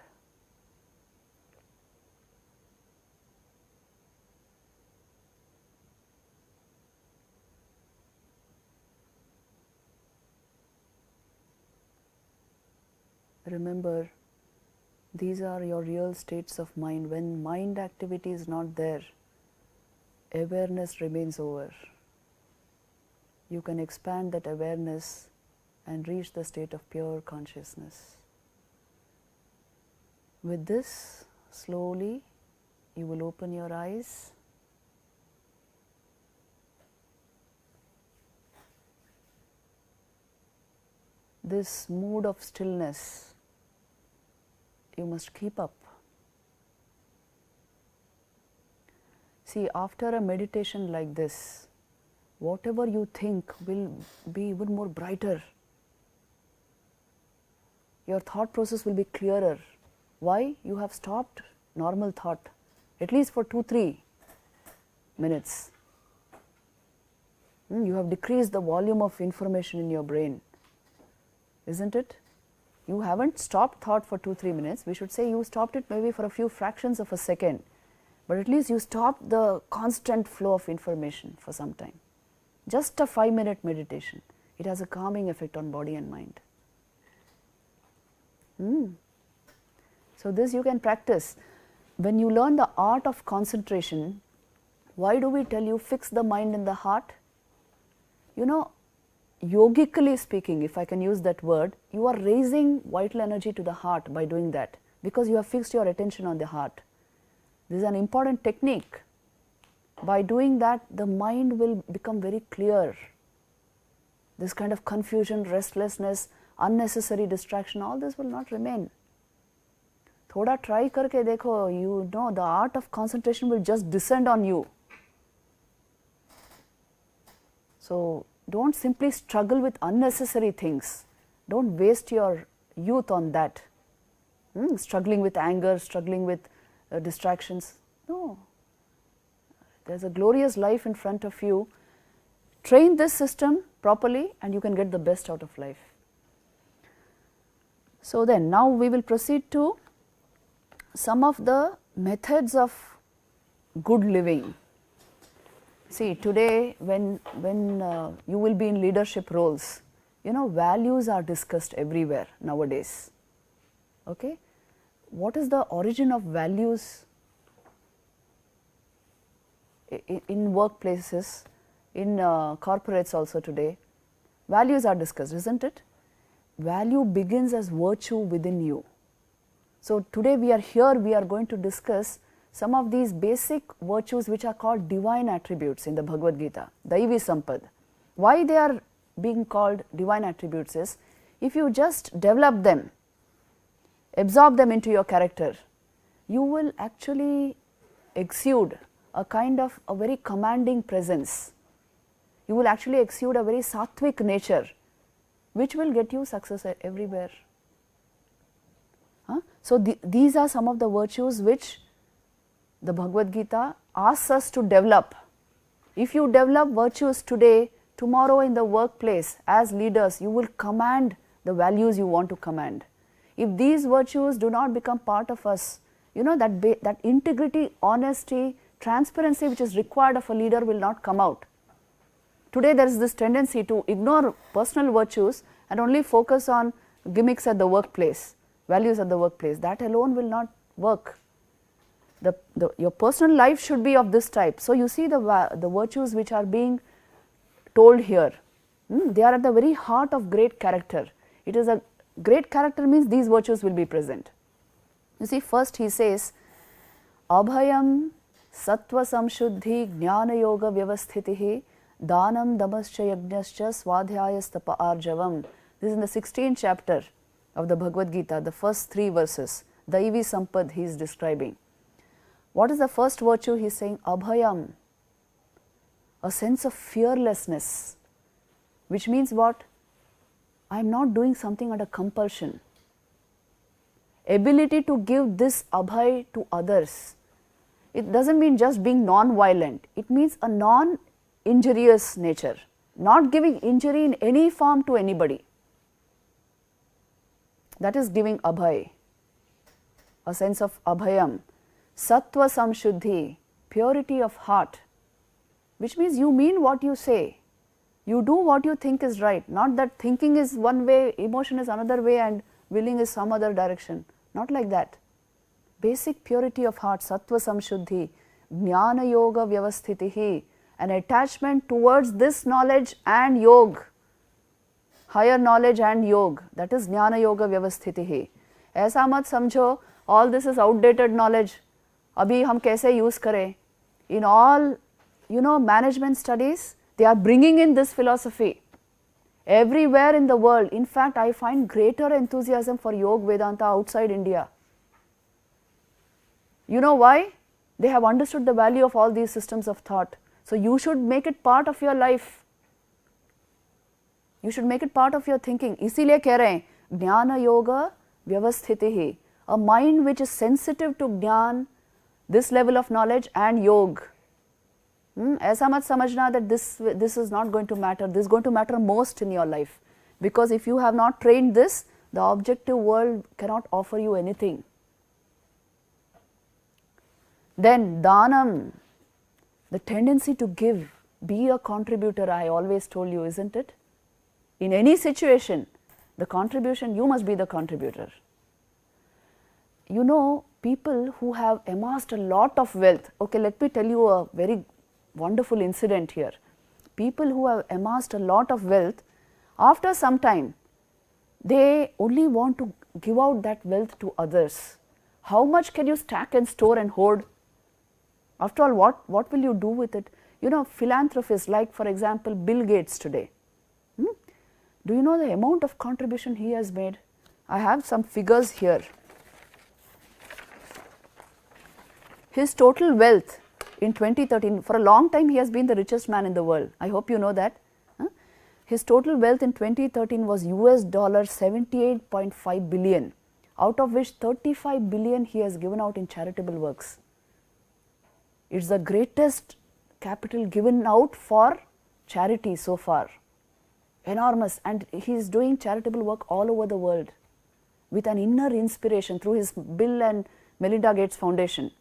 [SPEAKER 1] Remember, these are your real states of mind. When mind activity is not there, awareness remains over. You can expand that awareness and reach the state of pure consciousness. With this, slowly, you will open your eyes. This mood of stillness, you must keep up. See, after a meditation like this, whatever you think will be even more brighter. Your thought process will be clearer. Why? You have stopped normal thought, at least for 2-3 minutes. You have decreased the volume of information in your brain, isn't it? You haven't stopped thought for 2-3 minutes. We should say you stopped it maybe for a few fractions of a second, but at least you stopped the constant flow of information for some time. Just a 5-minute meditation. It has a calming effect on body and mind. So this you can practice. When you learn the art of concentration, why do we tell you fix the mind in the heart? You know, yogically speaking, if I can use that word, you are raising vital energy to the heart by doing that, because you have fixed your attention on the heart. This is an important technique. By doing that, the mind will become very clear. This kind of confusion, restlessness, unnecessary distraction, all this will not remain. Thoda try karke dekho, you know the art of concentration will just descend on you. So don't simply struggle with unnecessary things. Don't waste your youth on that. Struggling with anger, struggling with distractions. No. There's a glorious life in front of you. Train this system properly and you can get the best out of life. So then, now we will proceed to some of the methods of good living. See, today when you will be in leadership roles, you know, values are discussed everywhere nowadays. Okay? What is the origin of values in workplaces, in corporates also today? Values are discussed, isn't it? Value begins as virtue within you. So today we are here, we are going to discuss some of these basic virtues which are called divine attributes in the Bhagavad Gita, Daivi Sampad. Why they are being called divine attributes is, if you just develop them, absorb them into your character, you will actually exude a kind of a very commanding presence. You will actually exude a very sattvic nature, which will get you success everywhere. So these are some of the virtues which the Bhagavad Gita asks us to develop. If you develop virtues today, tomorrow in the workplace as leaders, you will command the values you want to command. If these virtues do not become part of us, you know, that integrity, honesty, transparency which is required of a leader will not come out. Today there is this tendency to ignore personal virtues and only focus on gimmicks at the workplace, values at the workplace. That alone will not work. Your personal life should be of this type. So you see the virtues which are being told here, they are at the very heart of great character. It is a great character means these virtues will be present. You see, first he says, Abhayam Sattva Samshuddhi Jnana Yoga Vyavasthitihi Danam Damascha Yajnascha Swadhyayastapa Arjavam. This is in the 16th chapter of the Bhagavad Gita, the first 3 verses. Daivi Sampad he is describing. What is the first virtue? He is saying Abhayam, a sense of fearlessness, which means what? I am not doing something under compulsion. Ability to give this abhay to others. It does not mean just being non-violent, it means a non-injurious nature, not giving injury in any form to anybody. That is giving abhay, a sense of abhayam. Sattva Samshuddhi, purity of heart, which means you mean what you say. You do what you think is right, not that thinking is one way, emotion is another way and willing is some other direction. Not like that. Basic purity of heart, Sattva Samshuddhi, Jnana Yoga Vyavasthitihi, an attachment towards this knowledge and yoga, higher knowledge and yoga, that is Jnana Yoga Vyavasthitihi. ऐसा मत समझो all this is outdated knowledge, अभी हम कैसे use करें. In all, you know, management studies, they are bringing in this philosophy everywhere in the world. In fact, I find greater enthusiasm for Yoga Vedanta outside India. You know why? They have understood the value of all these systems of thought. So you should make it part of your life. You should make it part of your thinking. इसीलिए कह रहे हैं ज्ञान yoga व्यवस्थितिः, a mind which is sensitive to ज्ञान, this level of knowledge and yoga. ऐसा मत समझना that this is not going to matter. This is going to matter most in your life, because if you have not trained this, the objective world cannot offer you anything. Then Danam, the tendency to give, be a contributor. I always told you, isn't it? In any situation, the contribution, you must be the contributor. You know, people who have amassed a lot of wealth, okay, let me tell you a very wonderful incident here. People who have amassed a lot of wealth, after some time, they only want to give out that wealth to others. How much can you stack and store and hoard? After all, what will you do with it? You know, philanthropists like, for example, Bill Gates today. Do you know the amount of contribution he has made? I have some figures here. His total wealth in 2013, for a long time he has been the richest man in the world. I hope you know that. His total wealth in 2013 was US $78.5 billion, out of which 35 billion he has given out in charitable works. It's the greatest capital given out for charity so far. Enormous, and he is doing charitable work all over the world with an inner inspiration through his Bill and Melinda Gates Foundation.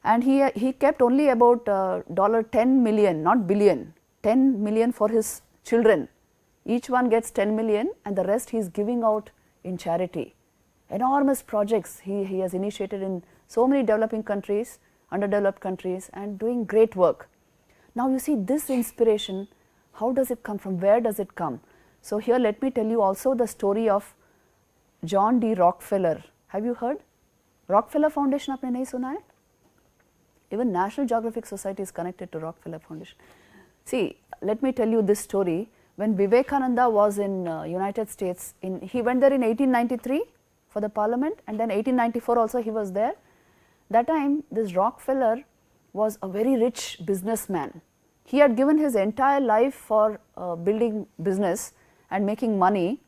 [SPEAKER 1] and he kept only about $10 million, not billion, 10 million for his children. Each one gets 10 million and the rest he is giving out in charity. Enormous projects he has initiated in so many developing countries, underdeveloped countries, and doing great work. Now you see this inspiration, how does it come from, where does it come? So here let me tell you also the story of John D. Rockefeller. Have you heard? Rockefeller Foundation आपने नहीं सुना है? Even National Geographic Society is connected to Rockefeller Foundation. See, let me tell you this story. When Vivekananda was in United States, he went there in 1893 for the parliament, and then 1894 also he was there. That time this Rockefeller was a very rich businessman. He had given his entire life for building business and making money,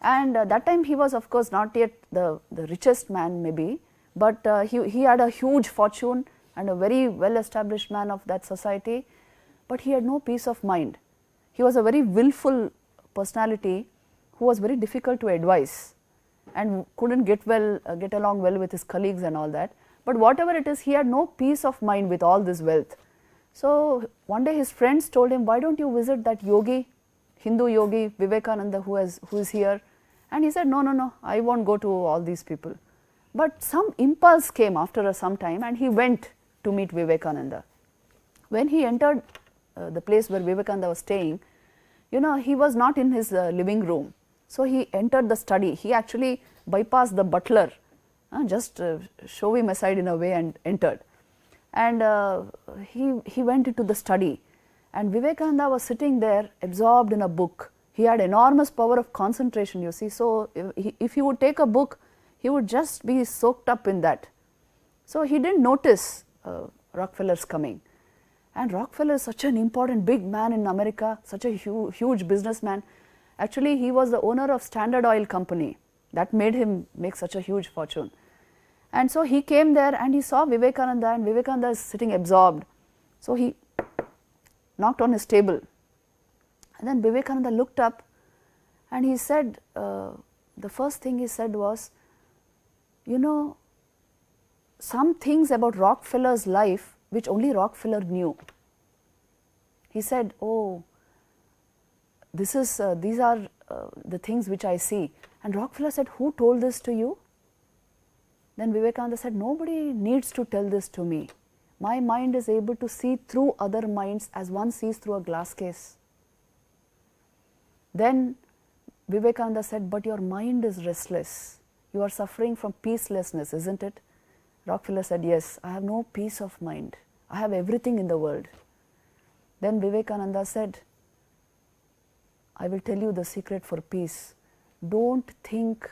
[SPEAKER 1] and that time he was of course not yet the richest man maybe, but he had a huge fortune and a very well established man of that society, but he had no peace of mind. He was a very willful personality who was very difficult to advise and couldn't get along well with his colleagues and all that. But whatever it is, he had no peace of mind with all this wealth. So one day his friends told him, why don't you visit that yogi, Hindu yogi Vivekananda who is here? And he said, no, I won't go to all these people. But some impulse came after some time and he went to meet Vivekananda. When he entered the place where Vivekananda was staying, you know, he was not in his living room. So he entered the study. He actually bypassed the butler, just shove him aside in a way and entered. And he went into the study, and Vivekananda was sitting there absorbed in a book. He had enormous power of concentration, you see. So if he would take a book, he would just be soaked up in that. So he didn't notice Rockefeller's coming. And Rockefeller is such an important big man in America, such a huge businessman. Actually, he was the owner of Standard Oil Company. That made him make such a huge fortune. And so he came there and he saw Vivekananda, and Vivekananda is sitting absorbed. So he knocked on his table. And then Vivekananda looked up and he said, the first thing he said was, you know, some things about Rockefeller's life which only Rockefeller knew. He said, oh, these are the things which I see. And Rockefeller said, who told this to you? Then Vivekananda said, nobody needs to tell this to me. My mind is able to see through other minds as one sees through a glass case. Then Vivekananda said, but your mind is restless. You are suffering from peacelessness, isn't it? Rockefeller said, yes, I have no peace of mind. I have everything in the world. Then Vivekananda said, I will tell you the secret for peace. Don't think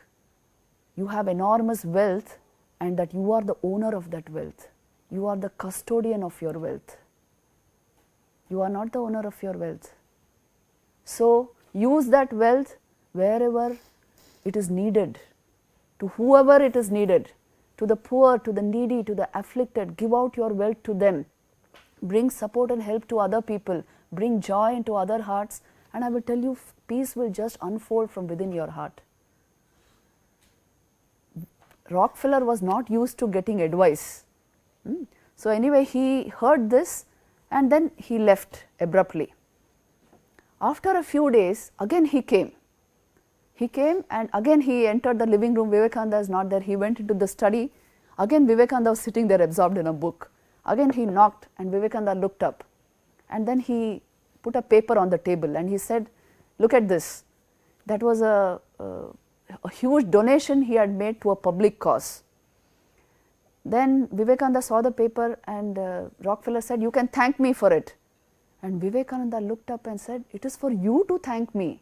[SPEAKER 1] you have enormous wealth and that you are the owner of that wealth. You are the custodian of your wealth. You are not the owner of your wealth. So use that wealth wherever it is needed, to whoever it is needed. To the poor, to the needy, to the afflicted, give out your wealth to them. Bring support and help to other people. Bring joy into other hearts, and I will tell you, peace will just unfold from within your heart. Rockefeller was not used to getting advice. So anyway, he heard this and then he left abruptly. After a few days, again he came. He came and again he entered the living room. Vivekananda is not there. He went into the study. Again Vivekananda was sitting there absorbed in a book. Again he knocked and Vivekananda looked up, and then he put a paper on the table and he said, look at this. That was a huge donation he had made to a public cause. Then Vivekananda saw the paper and Rockefeller said, you can thank me for it. And Vivekananda looked up and said, it is for you to thank me.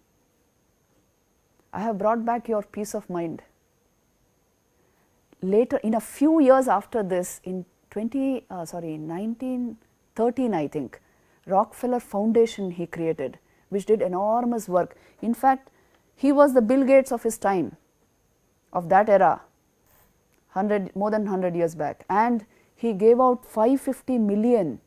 [SPEAKER 1] I have brought back your peace of mind. Later, in a few years after this, in 1913 I think, Rockefeller Foundation he created, which did enormous work. In fact, he was the Bill Gates of his time, of that era, more than 100 years back, and he gave out 550 million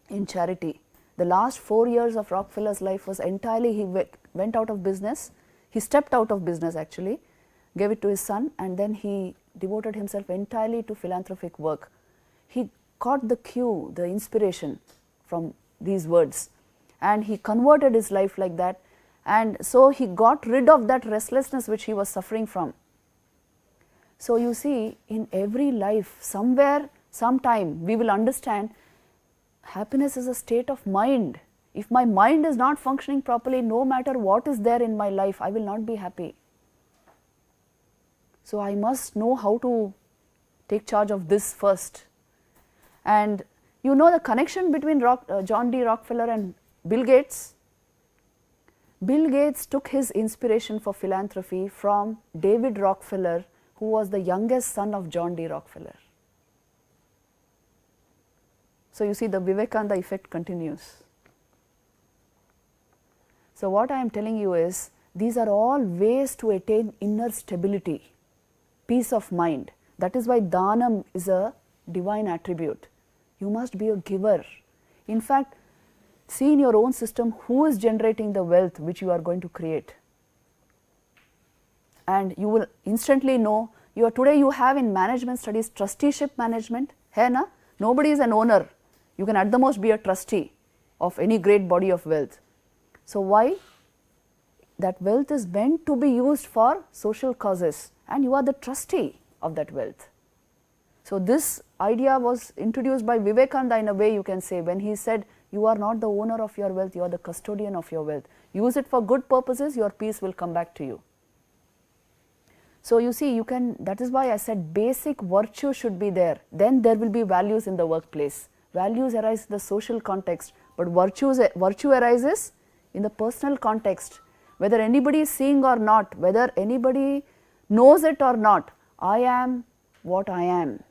[SPEAKER 1] in charity. The last 4 years of Rockefeller's life was entirely, he went out of business. He stepped out of business actually, gave it to his son, and then he devoted himself entirely to philanthropic work. He caught the cue, the inspiration from these words, and he converted his life like that, and so he got rid of that restlessness which he was suffering from. So you see, in every life, somewhere, sometime, we will understand happiness is a state of mind. If my mind is not functioning properly, no matter what is there in my life, I will not be happy. So I must know how to take charge of this first. And you know the connection between John D. Rockefeller and Bill Gates? Bill Gates took his inspiration for philanthropy from David Rockefeller, who was the youngest son of John D. Rockefeller. So you see, the Vivekananda effect continues. So what I am telling you is, these are all ways to attain inner stability, peace of mind. That is why Dhanam is a divine attribute. You must be a giver. In fact, see in your own system who is generating the wealth which you are going to create. And you will instantly know, today you have in management studies trusteeship management, hai na? Nobody is an owner. You can at the most be a trustee of any great body of wealth. So why? That wealth is meant to be used for social causes, and you are the trustee of that wealth. So this idea was introduced by Vivekananda in a way, you can say, when he said, you are not the owner of your wealth, you are the custodian of your wealth. Use it for good purposes, your peace will come back to you. So you see, you can, that is why I said basic virtue should be there. Then there will be values in the workplace. Values arise in the social context, but virtue arises in the personal context. Whether anybody is seeing or not, whether anybody knows it or not, I am what I am.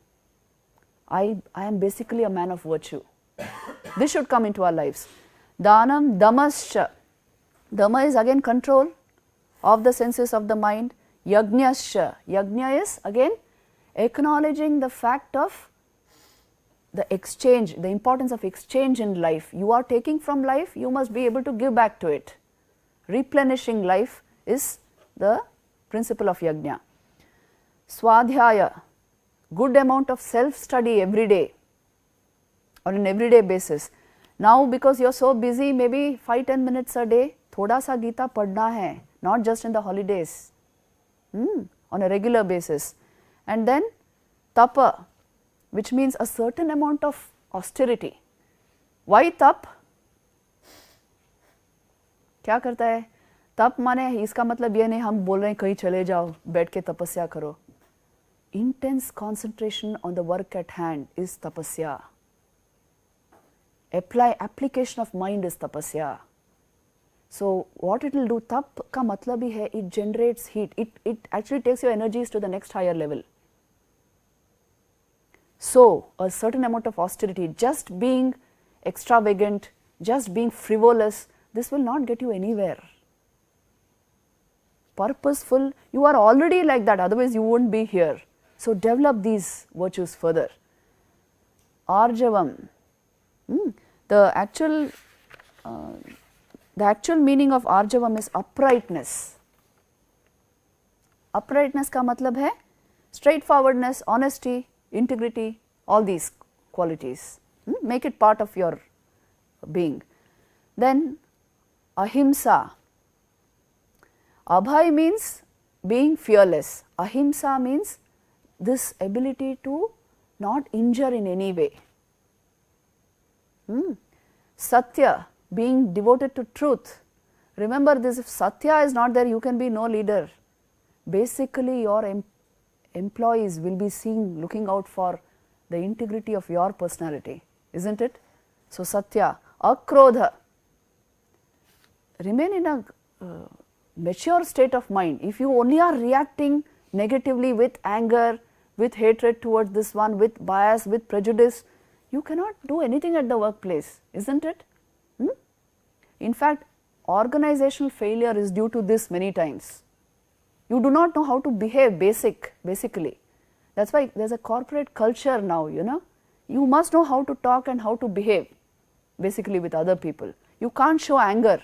[SPEAKER 1] I am basically a man of virtue. This should come into our lives. Dhanam damascha. Dhamma is again control of the senses of the mind. Yajnascha. Yajna is again acknowledging the fact of the exchange, the importance of exchange in life. You are taking from life, you must be able to give back to it. Replenishing life is the principle of yajna. Swadhyaya, good amount of self-study every day, on an everyday basis. Now because you are so busy, maybe 5-10 minutes a day, thoda sa Gita padhna hai, not just in the holidays, on a regular basis. And then tapa, which means a certain amount of austerity. Why tap? क्या करता है? तप माने इसका मतलब ये नहीं हम बोल रहे हैं कहीं चले जाओ बैठ के तपस्या करो. Intense concentration on the work at hand is tapasya. Application of mind is tapasya. So what it will do, tap का मतलब ही है, it generates heat. It actually takes your energies to the next higher level. So a certain amount of austerity, just being extravagant, just being frivolous, this will not get you anywhere. Purposeful, you are already like that, otherwise you won't be here. So develop these virtues further. Arjavam, the actual meaning of arjavam is uprightness. Uprightness का मतलब है straightforwardness, honesty, integrity, all these qualities. Make it part of your being. Then ahimsa. Abhay means being fearless. Ahimsa means this ability to not injure in any way. Satya, being devoted to truth. Remember this, if Satya is not there, you can be no leader. Basically your employees will be looking out for the integrity of your personality, isn't it? So Satya. Akrodha, remain in a mature state of mind. If you only are reacting negatively with anger, with hatred towards this one, with bias, with prejudice, you cannot do anything at the workplace, isn't it? In fact, organizational failure is due to this many times. You do not know how to behave basically. That's why there's a corporate culture now, you know. You must know how to talk and how to behave basically with other people. You can't show anger.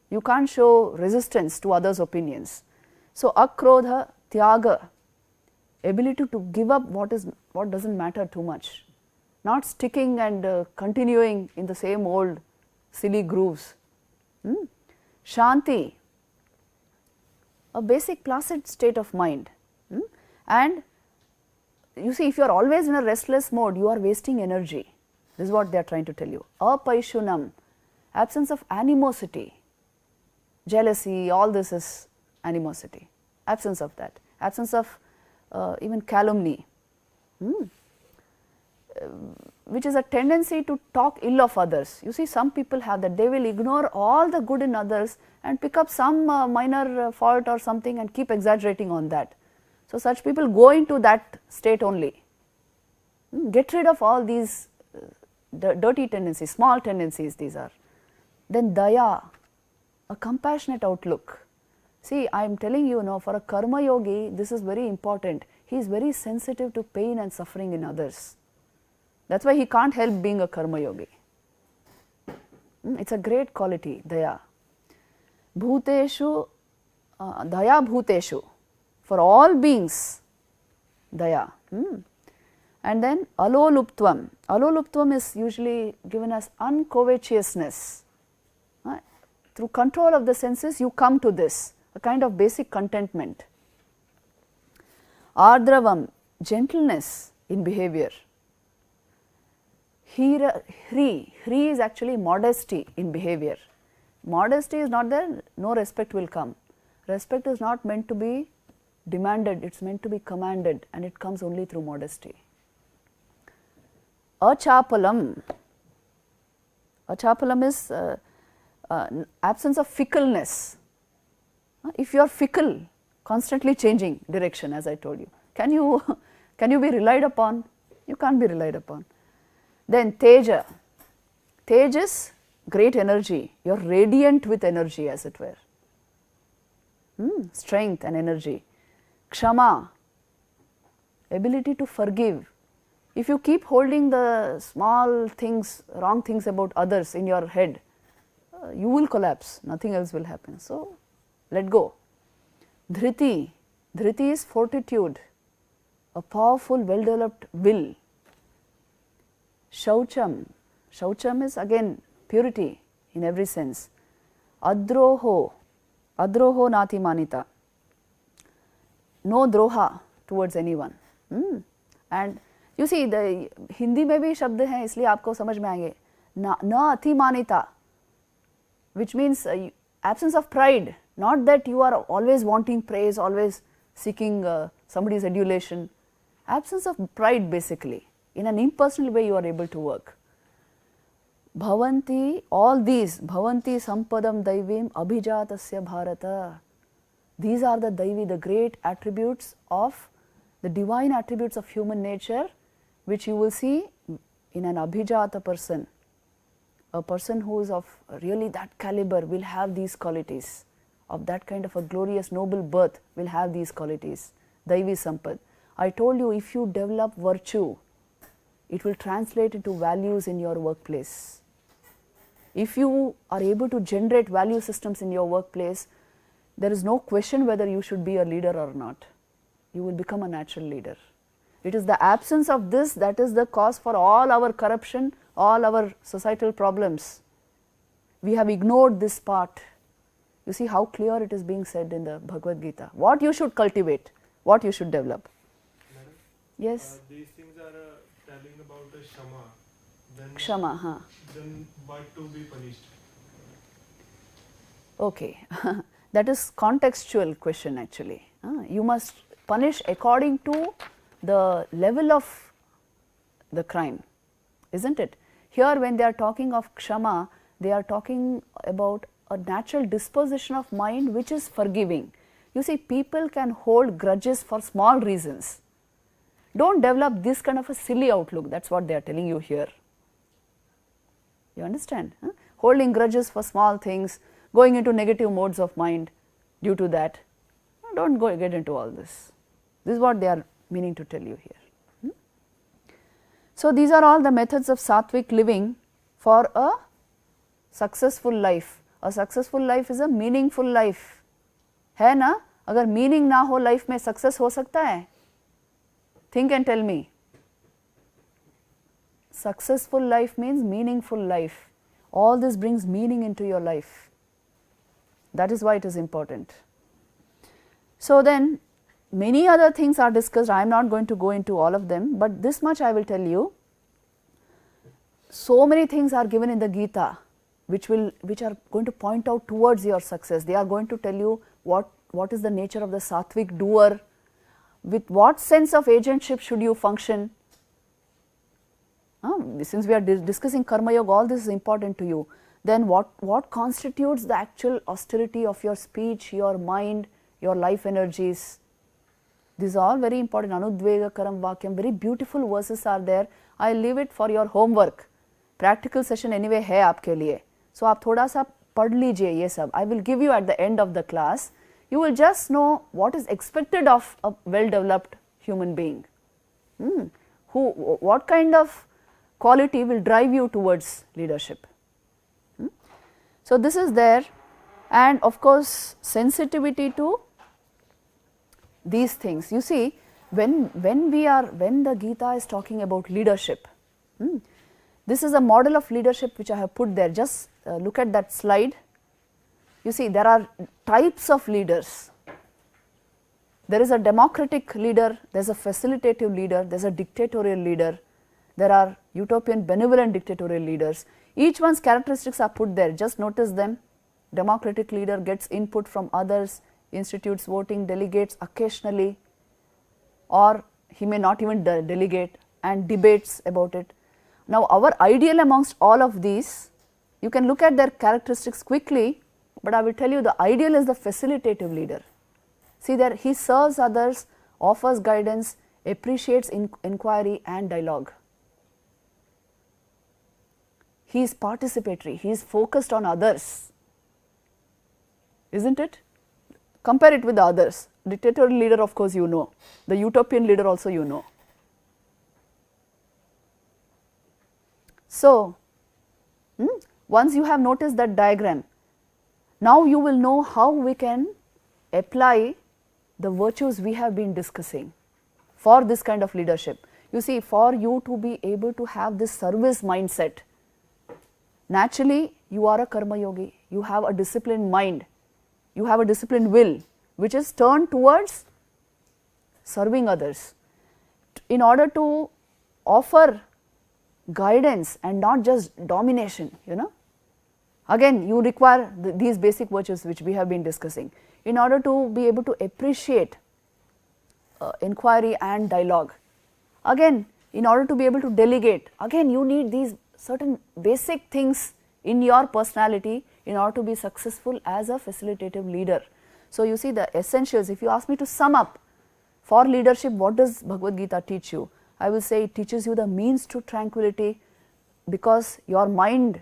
[SPEAKER 1] You can't show resistance to others' opinions. So akrodha, tyaga, ability to give up what doesn't matter too much. not sticking and continuing in the same old silly grooves. Shanti, a basic placid state of mind. And you see, if you are always in a restless mode, you are wasting energy. This is what they are trying to tell you. Apaishunam, absence of animosity, jealousy, all this is animosity. Absence of that. Absence of even calumny, which is a tendency to talk ill of others. You see, some people have that. They will ignore all the good in others and pick up some minor fault or something and keep exaggerating on that. So, such people go into that state only. Get rid of all these dirty tendencies, small tendencies these are. Then daya, a compassionate outlook. See, I am telling you now, for a karma yogi, this is very important. He is very sensitive to pain and suffering in others. That is why he can't help being a karma yogi. It is a great quality, daya. Bhuteshu, daya bhuteshu, for all beings, daya. And then aloluptvam. Aloluptvam is usually given as uncovetousness. Through control of the senses, you come to this, a kind of basic contentment. Ardravam, gentleness in behavior. Hri is actually modesty in behavior. Modesty is not there, no respect will come. Respect is not meant to be demanded, it is meant to be commanded, and it comes only through modesty. Achapalam. Achapalam is absence of fickleness. If you are fickle, constantly changing direction, as I told you, can you be relied upon? You can't be relied upon. Then Teja. Tej is great energy, you are radiant with energy, as it were. Strength and energy. Kshama, ability to forgive. If you keep holding the small things, wrong things about others in your head, you will collapse, nothing else will happen. So, let go. Dhriti, dhriti is fortitude, a powerful, well developed will. Shaucham, shaucham is again purity in every sense. Adroho, adroho nati manita, no droha towards anyone. And you see, the Hindi में भी शब्द हैं, इसलिए आपको समझ में आएंगे. न अतिमानिता, which means absence of pride, not that you are always wanting praise, always seeking somebody's adulation. Absence of pride basically. In an impersonal way you are able to work. Bhavanti, all these, bhavanti sampadam daivim abhijatasya bharata. These are the daivi, the great attributes of the divine attributes of human nature, which you will see in an abhijata person. A person who is of really that caliber will have these qualities, of that kind of a glorious noble birth will have these qualities. Daivi sampad. I told you, if you develop virtue, it will translate into values in your workplace. If you are able to generate value systems in your workplace, there is no question whether you should be a leader or not. You will become a natural leader. It is the absence of this that is the cause for all our corruption, all our societal problems. We have ignored this part. You see how clear it is being said in the Bhagavad Gita. What you should cultivate, what you should develop.
[SPEAKER 3] Madam,
[SPEAKER 1] yes?
[SPEAKER 3] These things are telling about the Kshama. Then,
[SPEAKER 1] Kshama,
[SPEAKER 3] then what to be punished?
[SPEAKER 1] Okay, that is contextual question actually. You must punish according to the level of the crime, isn't it? Here when they are talking of Kshama, they are talking about a natural disposition of mind which is forgiving. You see, people can hold grudges for small reasons. Don't develop this kind of a silly outlook, that is what they are telling you here. You understand? Holding grudges for small things, going into negative modes of mind due to that. Don't get into all this. This is what they are meaning to tell you here. So, these are all the methods of sattvic living for a successful life. A successful life is a meaningful life. है ना? अगर meaning ना हो life में success हो सकता है? Think and tell me. Successful life means meaningful life. All this brings meaning into your life. That is why it is important. So then many other things are discussed. I am not going to go into all of them, but this much I will tell you. So many things are given in the Gita which are going to point out towards your success. They are going to tell you what is the nature of the sattvic doer, with what sense of agentship should you function. Since we are discussing Karma Yoga, all this is important to you. Then what constitutes the actual austerity of your speech, your mind, your life energies. These are all very important. Anudvega Karam Vakyam, very beautiful verses are there. I leave it for your homework. Practical session anyway है आपके लिए. So आप थोड़ा सा पढ़ लीजिए ये सब. I will give you at the end of the class. You will just know what is expected of a well-developed human being. What kind of quality will drive you towards leadership. So this is there, and of course sensitivity to these things. You see, when the Gita is talking about leadership, this is a model of leadership which I have put there. Just look at that slide. You see, there are types of leaders. There is a democratic leader, there is a facilitative leader, there is a dictatorial leader, there are utopian benevolent dictatorial leaders. Each one's characteristics are put there, just notice them. Democratic leader gets input from others, institutes voting, delegates occasionally, or he may not even delegate, and debates about it. Now our ideal amongst all of these, you can look at their characteristics quickly, but I will tell you the ideal is the facilitative leader. See there, he serves others, offers guidance, appreciates inquiry and dialogue. He is participatory, he is focused on others, isn't it? Compare it with the others. Dictatorial leader, of course you know, the utopian leader also you know. So, once you have noticed that diagram, now you will know how we can apply the virtues we have been discussing for this kind of leadership. You see, for you to be able to have this service mindset, naturally you are a karma yogi, you have a disciplined mind, you have a disciplined will which is turned towards serving others. In order to offer guidance and not just domination, again you require these basic virtues which we have been discussing. In order to be able to appreciate inquiry and dialogue, again in order to be able to delegate, again you need these certain basic things in your personality in order to be successful as a facilitative leader. So you see the essentials. If you ask me to sum up for leadership, what does Bhagavad Gita teach you? I will say it teaches you the means to tranquility, because your mind,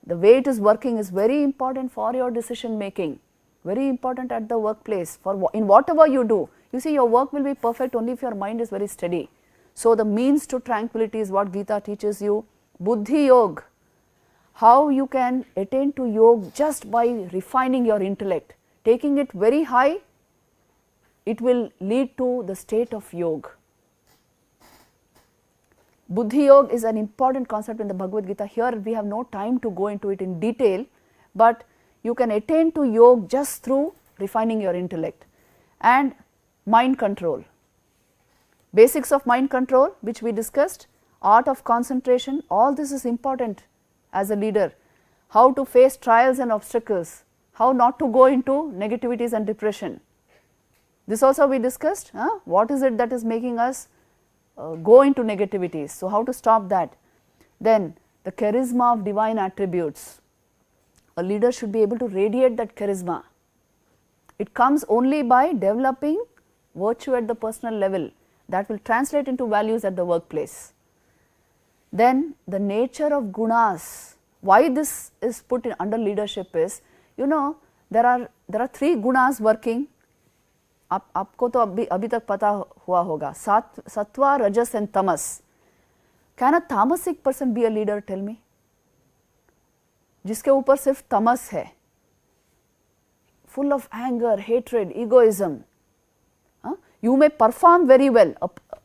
[SPEAKER 1] the way it is working is very important for your decision making, very important at the workplace, in whatever you do. You see, your work will be perfect only if your mind is very steady. So the means to tranquility is what Gita teaches you. Buddhi Yoga, how you can attain to yoga just by refining your intellect, taking it very high, it will lead to the state of yoga. Buddhi Yoga is an important concept in the Bhagavad Gita. Here we have no time to go into it in detail, but you can attain to yoga just through refining your intellect. And mind control, basics of mind control which we discussed, art of concentration, all this is important as a leader. How to face trials and obstacles, how not to go into negativities and depression. This also we discussed, what is it that is making us go into negativities, so how to stop that. Then the charisma of divine attributes, a leader should be able to radiate that charisma. It comes only by developing virtue at the personal level, that will translate into values at the workplace. Then the nature of gunas, why this is put in under leadership is, there are three gunas working. आपको तो अभी तक पता हुआ होगा, सत्वा, रजस and tamas. Can a tamasic person be a leader? Tell me. जिसके ऊपर सिर्फ तमस है, full of anger, hatred, egoism. You may perform very well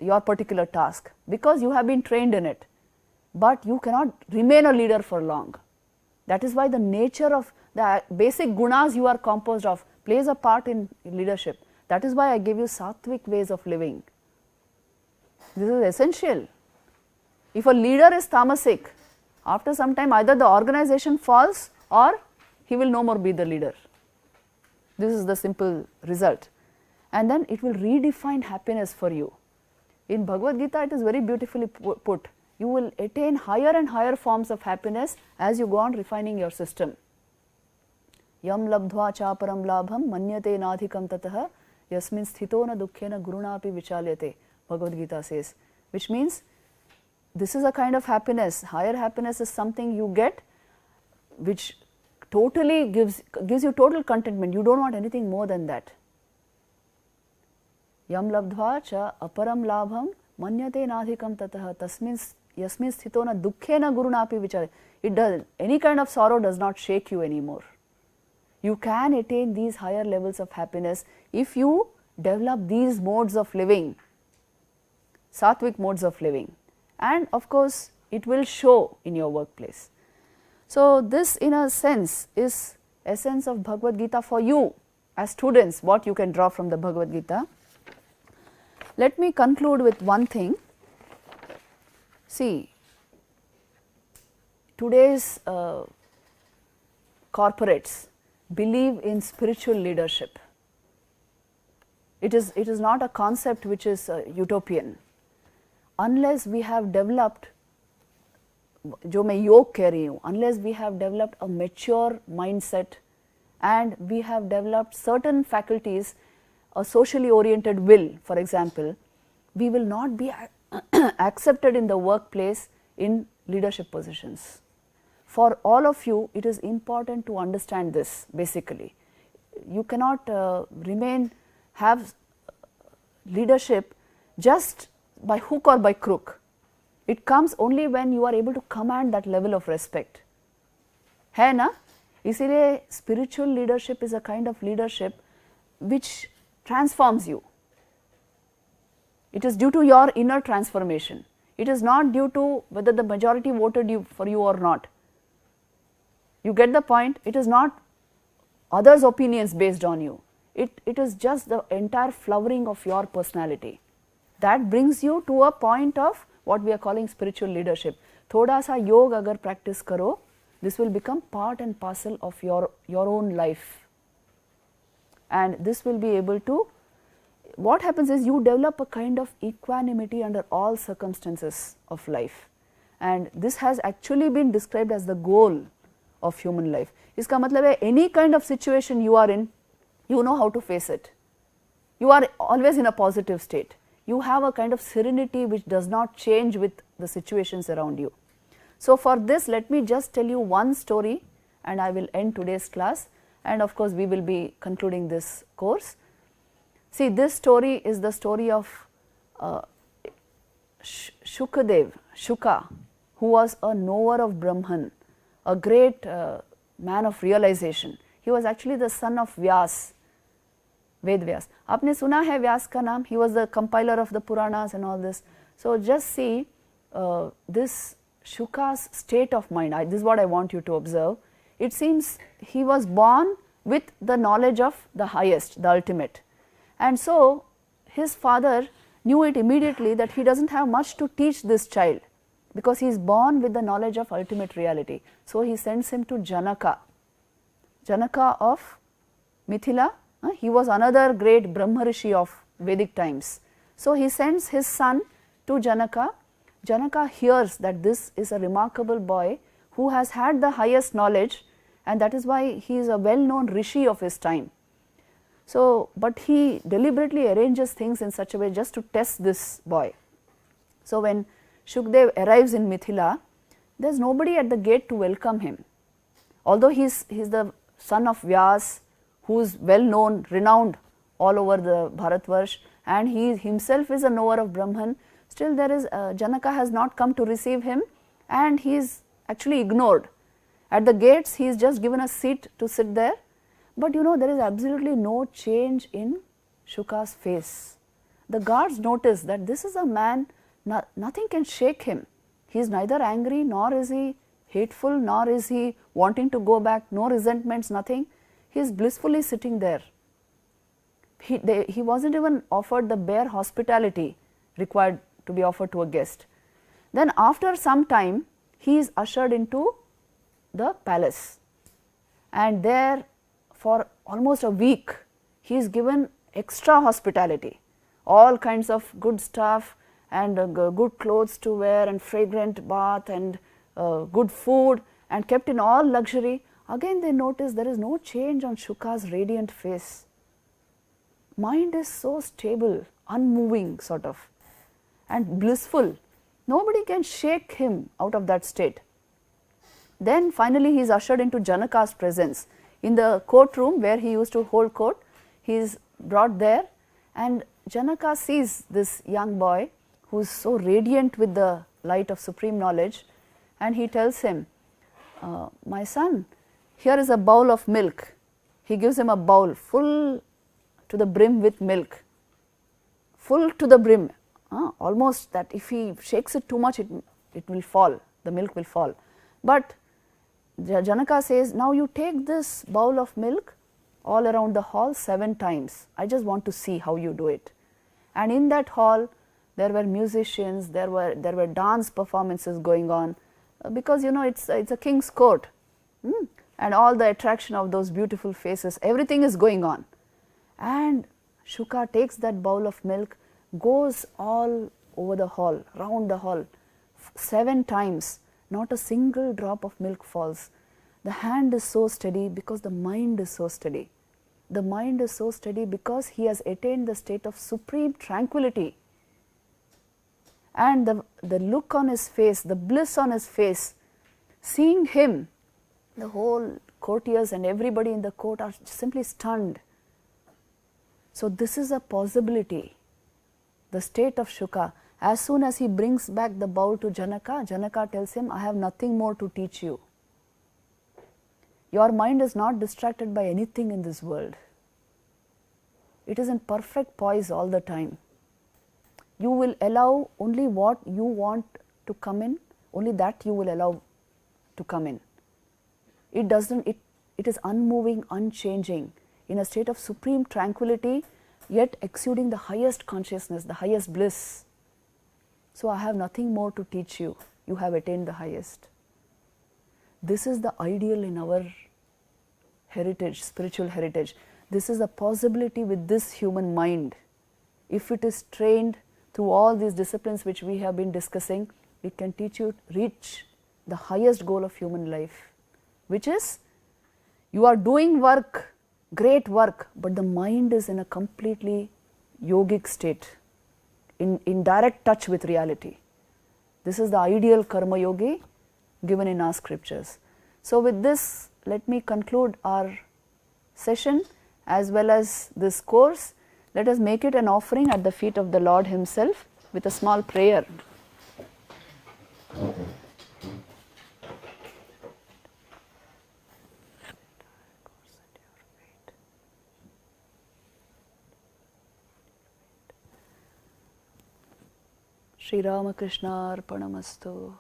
[SPEAKER 1] your particular task because you have been trained in it. but you cannot remain a leader for long. That is why the nature of the basic gunas you are composed of plays a part in leadership. That is why I gave you sattvic ways of living. This is essential. If a leader is tamasic, after some time either the organization falls or he will no more be the leader. This is the simple result. And then it will redefine happiness for you. In Bhagavad Gita it is very beautifully put. You will attain higher and higher forms of happiness as you go on refining your system. Yam labdhva chaparam labham manyate nadhikam tatah yasmin sthito na dukkhena gurunapi vichalyate, Bhagavad Gita says, which means this is a kind of happiness. Higher happiness is something you get which totally gives you total contentment. You don't want anything more than that. Yam labdhva cha aparam labham manyate nadhikam tatah yasmin sthito na dukkhena gurunapi vichalyate. It does, any kind of sorrow does not shake you anymore. You can attain these higher levels of happiness if you develop these modes of living, sattvic modes of living, and of course it will show in your workplace. So this in a sense is essence of Bhagavad Gita for you as students, what you can draw from the Bhagavad Gita. Let me conclude with one thing. See, today's corporates believe in spiritual leadership. It is not a concept which is utopian. Unless we have developed, जो मैं योग कह रही हूँ, unless we have developed a mature mindset and we have developed certain faculties, a socially oriented will, for example, we will not be accepted in the workplace in leadership positions. For all of you, it is important to understand this basically. You cannot have leadership just by hook or by crook. It comes only when you are able to command that level of respect. है ना? इसीलिए spiritual leadership is a kind of leadership which transforms you. It is due to your inner transformation. It is not due to whether the majority voted for you or not. You get the point? It is not others' opinions based on you. It is just the entire flowering of your personality. That brings you to a point of what we are calling spiritual leadership. Thoda sa yog agar practice karo, this will become part and parcel of your own life. And this will be able to, what happens is you develop a kind of equanimity under all circumstances of life. And this has actually been described as the goal of human life. इसका मतलब है any kind of situation you are in, you know how to face it. You are always in a positive state. You have a kind of serenity which does not change with the situations around you. So for this, let me just tell you one story and I will end today's class, and of course we will be concluding this course. See, this story is the story of Shuka, who was a knower of Brahman, a great man of realization. He was actually the son of Vyas, Ved Vyas. आपने सुना है व्यास का नाम? He was the compiler of the Puranas and all this. So just see this Shuka's state of mind. This is what I want you to observe. It seems he was born with the knowledge of the highest, the ultimate. And so his father knew it immediately that he doesn't have much to teach this child, because he is born with the knowledge of ultimate reality. So he sends him to Janaka. Janaka of Mithila, he was another great Brahma Rishi of Vedic times. So he sends his son to Janaka. Janaka hears that this is a remarkable boy who has had the highest knowledge, and that is why he is a well-known Rishi of his time. So, but he deliberately arranges things in such a way just to test this boy. So when Shukdev arrives in Mithila, there is nobody at the gate to welcome him. Although he is the son of Vyas, who is well known, renowned all over the Bharatvarsh, and he himself is a knower of Brahman, still there is Janaka has not come to receive him, and he is actually ignored. At the gates he is just given a seat to sit there, but you know there is absolutely no change in Shuka's face. The guards notice that this is a man, nothing can shake him. He is neither angry, nor is he hateful, nor is he wanting to go back, no resentments, nothing. He is blissfully sitting there. He was not even offered the bare hospitality required to be offered to a guest. Then after some time, he is ushered into the palace, and there for almost a week he is given extra hospitality, all kinds of good stuff and good clothes to wear and fragrant bath and good food, and kept in all luxury. Again they notice there is no change on Shuka's radiant face. Mind is so stable, unmoving sort of, and blissful. Nobody can shake him out of that state. Then finally he is ushered into Janaka's presence. In the courtroom where he used to hold court, he is brought there, and Janaka sees this young boy who is so radiant with the light of supreme knowledge, and he tells him, my son, here is a bowl of milk. He gives him a bowl full to the brim with milk, full to the brim, almost that if he shakes it too much, it will fall, the milk will fall. But Janaka says, now you take this bowl of milk all around the hall 7 times. I just want to see how you do it. And in that hall, there were musicians, there were dance performances going on, because you know it's a king's court, and all the attraction of those beautiful faces, everything is going on. And Shuka takes that bowl of milk, goes all over the hall, round the hall, 7 times. Not a single drop of milk falls. The hand is so steady because the mind is so steady. The mind is so steady because he has attained the state of supreme tranquility. And the look on his face, the bliss on his face, seeing him, the whole courtiers and everybody in the court are simply stunned. So this is a possibility, the state of Shuka. As soon as he brings back the bowl to Janaka, Janaka tells him, I have nothing more to teach you. Your mind is not distracted by anything in this world. It is in perfect poise all the time. You will allow only what you want to come in, only that you will allow to come in. It is unmoving, unchanging, in a state of supreme tranquility, yet exuding the highest consciousness, the highest bliss. So I have nothing more to teach you, you have attained the highest. This is the ideal in our heritage, spiritual heritage. This is a possibility with this human mind. If it is trained through all these disciplines which we have been discussing, it can teach you to reach the highest goal of human life, which is you are doing work, great work, but the mind is in a completely yogic state, in direct touch with reality. This is the ideal karma yogi given in our scriptures. So with this, let me conclude our session as well as this course. Let us make it an offering at the feet of the Lord himself with a small prayer. Shri Ramakrishna Arpanamastu.